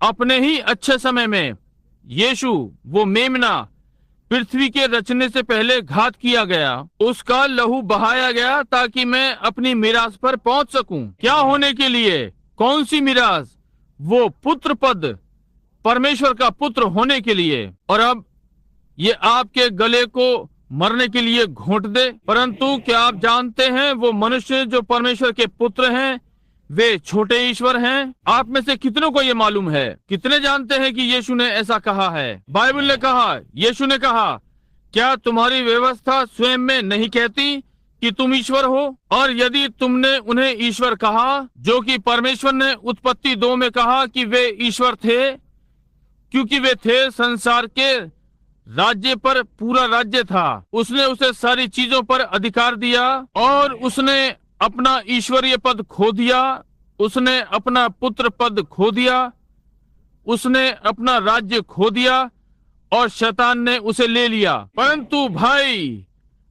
अपने ही अच्छे समय में यीशु, वो मेमना, पृथ्वी के रचने से पहले घात किया गया, उसका लहू बहाया गया, ताकि मैं अपनी मिरास पर पहुंच सकूं। क्या होने के लिए? कौन सी मिरास? वो पुत्र पद, परमेश्वर का पुत्र होने के लिए। और अब ये आपके गले को मरने के लिए घोंट दे, परंतु क्या आप जानते हैं, वो मनुष्य जो परमेश्वर के पुत्र हैं, वे छोटे ईश्वर हैं। आप में से कितनों को ये मालूम है? कितने जानते हैं कि यीशु ने ऐसा कहा है? बाइबल ने कहा, यीशु ने कहा, क्या तुम्हारी व्यवस्था स्वयं में नहीं कहती कि तुम ईश्वर हो? और यदि तुमने उन्हें ईश्वर कहा, जो कि परमेश्वर ने उत्पत्ति 2 में कहा कि वे ईश्वर थे, क्योंकि वे थे, संसार के राज्य पर पूरा राज्य था, उसने उसे सारी चीजों पर अधिकार दिया, और उसने अपना ईश्वरीय पद खो दिया, उसने अपना पुत्र पद खो दिया, उसने अपना राज्य खो दिया और शैतान ने उसे ले लिया। परंतु भाई,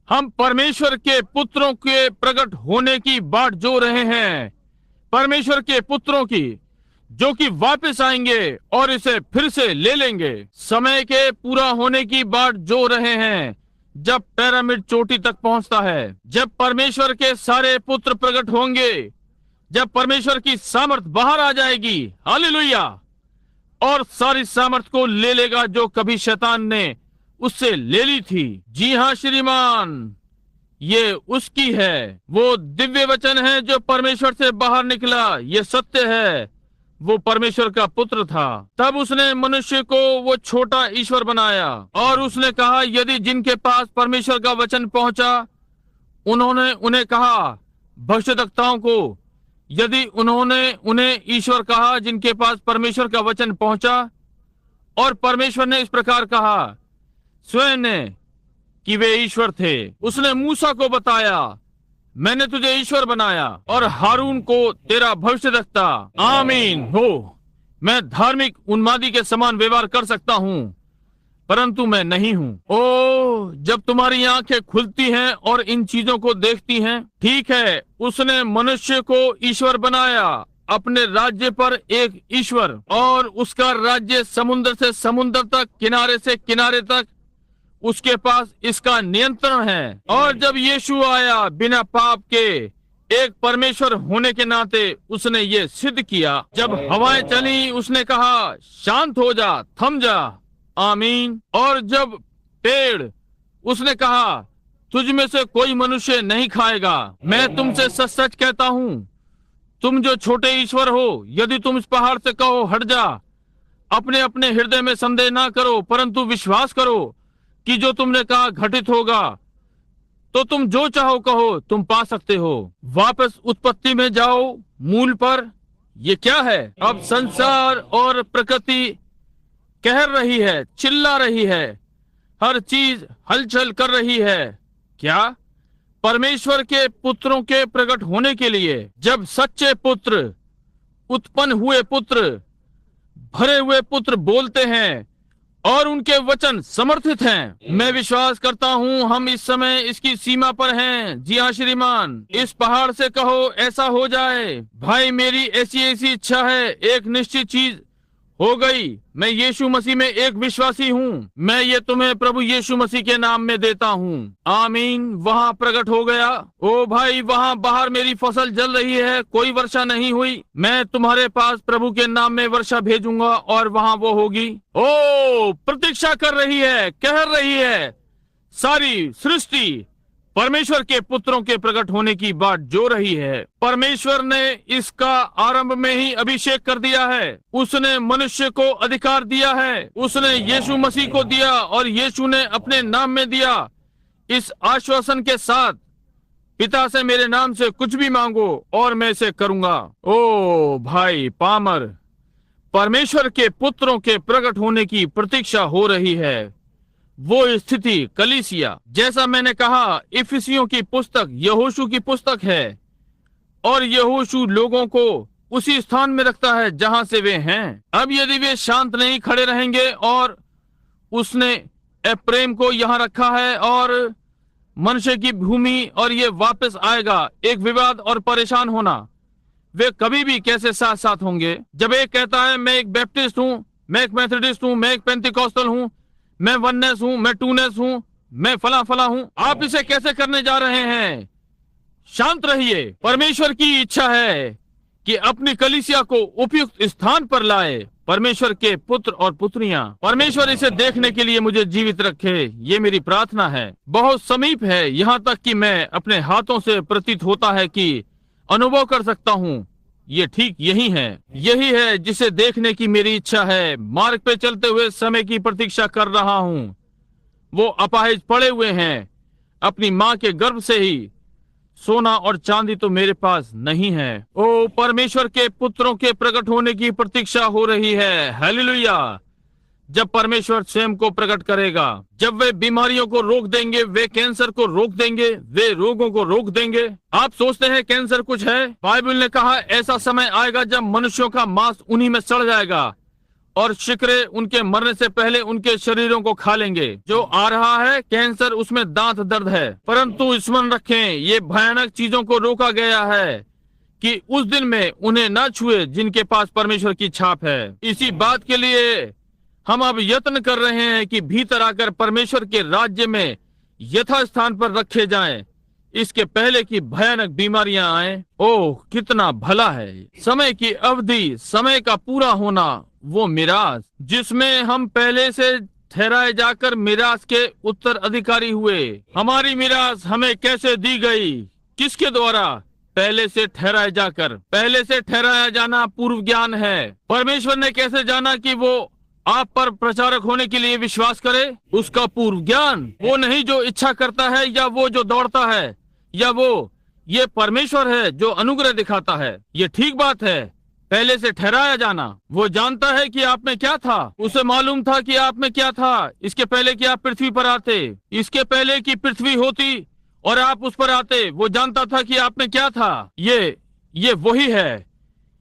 हम परमेश्वर के पुत्रों के प्रकट होने की बाट जो रहे हैं, परमेश्वर के पुत्रों की, जो कि वापस आएंगे और इसे फिर से ले लेंगे। समय के पूरा होने की बाट जो रहे हैं, जब पिरामिड चोटी तक पहुंचता है, जब परमेश्वर के सारे पुत्र प्रकट होंगे, जब परमेश्वर की सामर्थ बाहर आ जाएगी, हालेलुया, और सारी सामर्थ को ले लेगा जो कभी शैतान ने उससे ले ली थी। जी हाँ श्रीमान, ये उसकी है। वो दिव्य वचन है जो परमेश्वर से बाहर निकला, ये सत्य है। वो परमेश्वर का पुत्र था। तब उसने मनुष्य को वो छोटा ईश्वर बनाया और उसने कहा, यदि जिनके पास परमेश्वर का वचन पहुंचा, उन्होंने उन्हें कहा, भविष्यद्वक्ताओं को, यदि उन्होंने उन्हें ईश्वर कहा जिनके पास परमेश्वर का वचन पहुंचा, और परमेश्वर ने इस प्रकार कहा स्वयं ने कि वे ईश्वर थे। उसने मूसा को बताया, मैंने तुझे ईश्वर बनाया, और हारून को तेरा भविष्यद्वक्ता। आमीन हो। मैं धार्मिक उन्मादी के समान व्यवहार कर सकता हूँ, परंतु मैं नहीं हूँ। ओ, जब तुम्हारी आंखें खुलती हैं और इन चीजों को देखती हैं, ठीक है, उसने मनुष्य को ईश्वर बनाया, अपने राज्य पर एक ईश्वर, और उसका राज्य समुद्र से समुद्र तक, किनारे से किनारे तक उसके पास इसका नियंत्रण है। और जब यीशु आया बिना पाप के, एक परमेश्वर होने के नाते उसने ये सिद्ध किया। जब हवाएं चली, उसने कहा शांत हो जा, थम जा। आमीन। और जब पेड़, उसने कहा तुझ में से कोई मनुष्य नहीं खाएगा। मैं तुमसे सच सच कहता हूँ, तुम जो छोटे ईश्वर हो, यदि तुम इस पहाड़ से कहो हट जा, अपने अपने हृदय में संदेह ना करो, परंतु विश्वास करो कि जो तुमने कहा घटित होगा, तो तुम जो चाहो कहो, तुम पा सकते हो। वापस उत्पत्ति में जाओ, मूल पर। ये क्या है? अब संसार और प्रकृति कह रही है, चिल्ला रही है, हर चीज हलचल कर रही है। क्या? परमेश्वर के पुत्रों के प्रकट होने के लिए। जब सच्चे पुत्र, उत्पन्न हुए पुत्र, भरे हुए पुत्र बोलते हैं और उनके वचन समर्थित हैं, मैं विश्वास करता हूं हम इस समय इसकी सीमा पर हैं। जी हाँ श्रीमान, इस पहाड़ से कहो ऐसा हो जाए। भाई, मेरी ऐसी ऐसी इच्छा है, एक निश्चित चीज हो गई। मैं यीशु मसीह में एक विश्वासी हूँ। मैं ये तुम्हें प्रभु यीशु मसीह के नाम में देता हूँ। आमीन। वहाँ प्रकट हो गया। ओ भाई, वहाँ बाहर मेरी फसल जल रही है, कोई वर्षा नहीं हुई। मैं तुम्हारे पास प्रभु के नाम में वर्षा भेजूंगा और वहाँ वो होगी। ओ, प्रतीक्षा कर रही है, कह रही है सारी सृष्टि परमेश्वर के पुत्रों के प्रकट होने की बात जो रही है। परमेश्वर ने इसका आरंभ में ही अभिषेक कर दिया है। उसने मनुष्य को अधिकार दिया है, उसने यीशु मसीह को दिया और यीशु ने अपने नाम में दिया, इस आश्वासन के साथ, पिता से मेरे नाम से कुछ भी मांगो और मैं इसे करूंगा। ओ भाई पामर, परमेश्वर के पुत्रों के प्रकट होने की प्रतीक्षा हो रही है। वो स्थिति कलीसिया, जैसा मैंने कहा, इफिसियों की पुस्तक यहोशू की पुस्तक है, और यहोशू लोगों को उसी स्थान में रखता है जहां से वे हैं। अब यदि वे शांत नहीं खड़े रहेंगे, और उसने एप्रेम को यहाँ रखा है और मनुष्य की भूमि, और ये वापस आएगा, एक विवाद और परेशान होना, वे कभी भी कैसे साथ साथ होंगे? जब एक कहता है मैं एक बैप्टिस्ट हूँ, मैं एक मेथोडिस्ट हूँ, मैं एक पेंटिकॉस्टल हूँ, मैं वननेस हूँ, मैं टूनेस हूँ, मैं फला फला हूँ, आप इसे कैसे करने जा रहे हैं? शांत रहिए। परमेश्वर की इच्छा है कि अपनी कलीसिया को उपयुक्त स्थान पर लाए। परमेश्वर के पुत्र और पुत्रियां, परमेश्वर इसे देखने के लिए मुझे जीवित रखे, ये मेरी प्रार्थना है। बहुत समीप है, यहाँ तक कि मैं अपने हाथों से प्रतीत होता है कि अनुभव कर सकता हूँ। ये ठीक यही है जिसे देखने की मेरी इच्छा है। मार्ग पे चलते हुए समय की प्रतीक्षा कर रहा हूँ। वो अपाहिज पड़े हुए हैं अपनी माँ के गर्भ से ही। सोना और चांदी तो मेरे पास नहीं है। ओ, परमेश्वर के पुत्रों के प्रकट होने की प्रतीक्षा हो रही है। हालेलुया। जब परमेश्वर स्वयं को प्रकट करेगा। जब वे बीमारियों को रोक देंगे, वे कैंसर को रोक देंगे, वे रोगों को रोक देंगे। आप सोचते हैं कैंसर कुछ है? बाइबल ने कहा ऐसा समय आएगा जब मनुष्यों का मांस उन्हीं में सड़ जाएगा और शिकरे उनके मरने से पहले उनके शरीरों को खा लेंगे। जो आ रहा है कैंसर, उसमें दांत दर्द है, परंतु स्मरण रखें ये भयानक चीजों को रोका गया है कि उस दिन में उन्हें न छुए जिनके पास परमेश्वर की छाप है। इसी बात के लिए हम अब यत्न कर रहे हैं कि भीतर आकर परमेश्वर के राज्य में यथास्थान पर रखे जाएं, इसके पहले कि भयानक बीमारियां आए। ओह कितना भला है समय की अवधि, समय का पूरा होना, वो मिरास जिसमें हम पहले से ठहराए जाकर मिरास के उत्तराधिकारी हुए। हमारी मिरास हमें कैसे दी गई? किसके द्वारा? पहले से ठहराए जाकर। पहले से ठहराया जाना पूर्व ज्ञान है। परमेश्वर ने कैसे जाना कि वो आप पर प्रचारक होने के लिए विश्वास करे? उसका पूर्व ज्ञान। वो नहीं जो इच्छा करता है या वो जो दौड़ता है या वो, ये परमेश्वर है जो अनुग्रह दिखाता है। ये ठीक बात है, पहले से ठहराया जाना। वो जानता है कि आप में क्या था, उसे मालूम था कि आप में क्या था इसके पहले कि आप पृथ्वी पर आते, इसके पहले कि पृथ्वी होती और आप उस पर आते। वो जानता था कि आप में क्या था। ये वही है,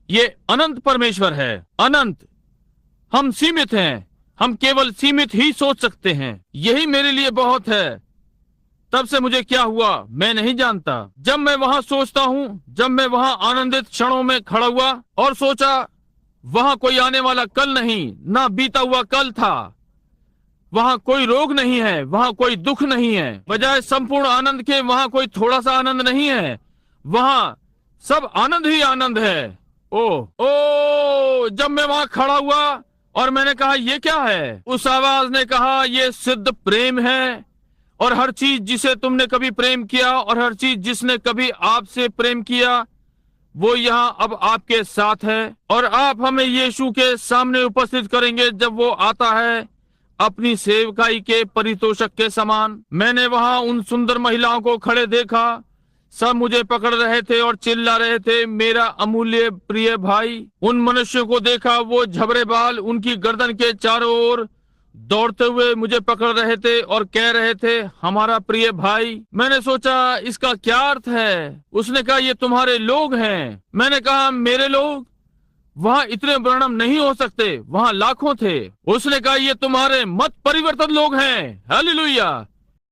ये अनंत परमेश्वर है। अनंत। हम सीमित हैं, हम केवल सीमित ही सोच सकते हैं। यही मेरे लिए बहुत है। तब से मुझे क्या हुआ मैं नहीं जानता। जब मैं वहां सोचता हूँ, जब मैं वहां आनंदित क्षणों में खड़ा हुआ और सोचा वहां कोई आने वाला कल नहीं, ना बीता हुआ कल था, वहां कोई रोग नहीं है, वहां कोई दुख नहीं है, बजाय संपूर्ण आनंद के वहां कोई थोड़ा सा आनंद नहीं है, वहां सब आनंद ही आनंद है। ओ जब मैं वहां खड़ा हुआ और मैंने कहा ये क्या है, उस आवाज ने कहा ये सिद्ध प्रेम है। और हर चीज जिसे तुमने कभी प्रेम किया और हर चीज जिसने कभी आपसे प्रेम किया वो यहाँ अब आपके साथ है। और आप हमें यीशु के सामने उपस्थित करेंगे जब वो आता है अपनी सेवकाई के परितोषक के समान। मैंने वहां उन सुंदर महिलाओं को खड़े देखा, सब मुझे पकड़ रहे थे और चिल्ला रहे थे मेरा अमूल्य प्रिय भाई। उन मनुष्यों को देखा, वो झबरे बाल उनकी गर्दन के चारों ओर दौड़ते हुए मुझे पकड़ रहे थे और कह रहे थे हमारा प्रिय भाई। मैंने सोचा इसका क्या अर्थ है। उसने कहा ये तुम्हारे लोग हैं। मैंने कहा मेरे लोग? वहां इतने वर्णन नहीं हो सकते, वहां लाखों थे। उसने कहा ये तुम्हारे मत परिवर्तन लोग हैं। हालेलुया।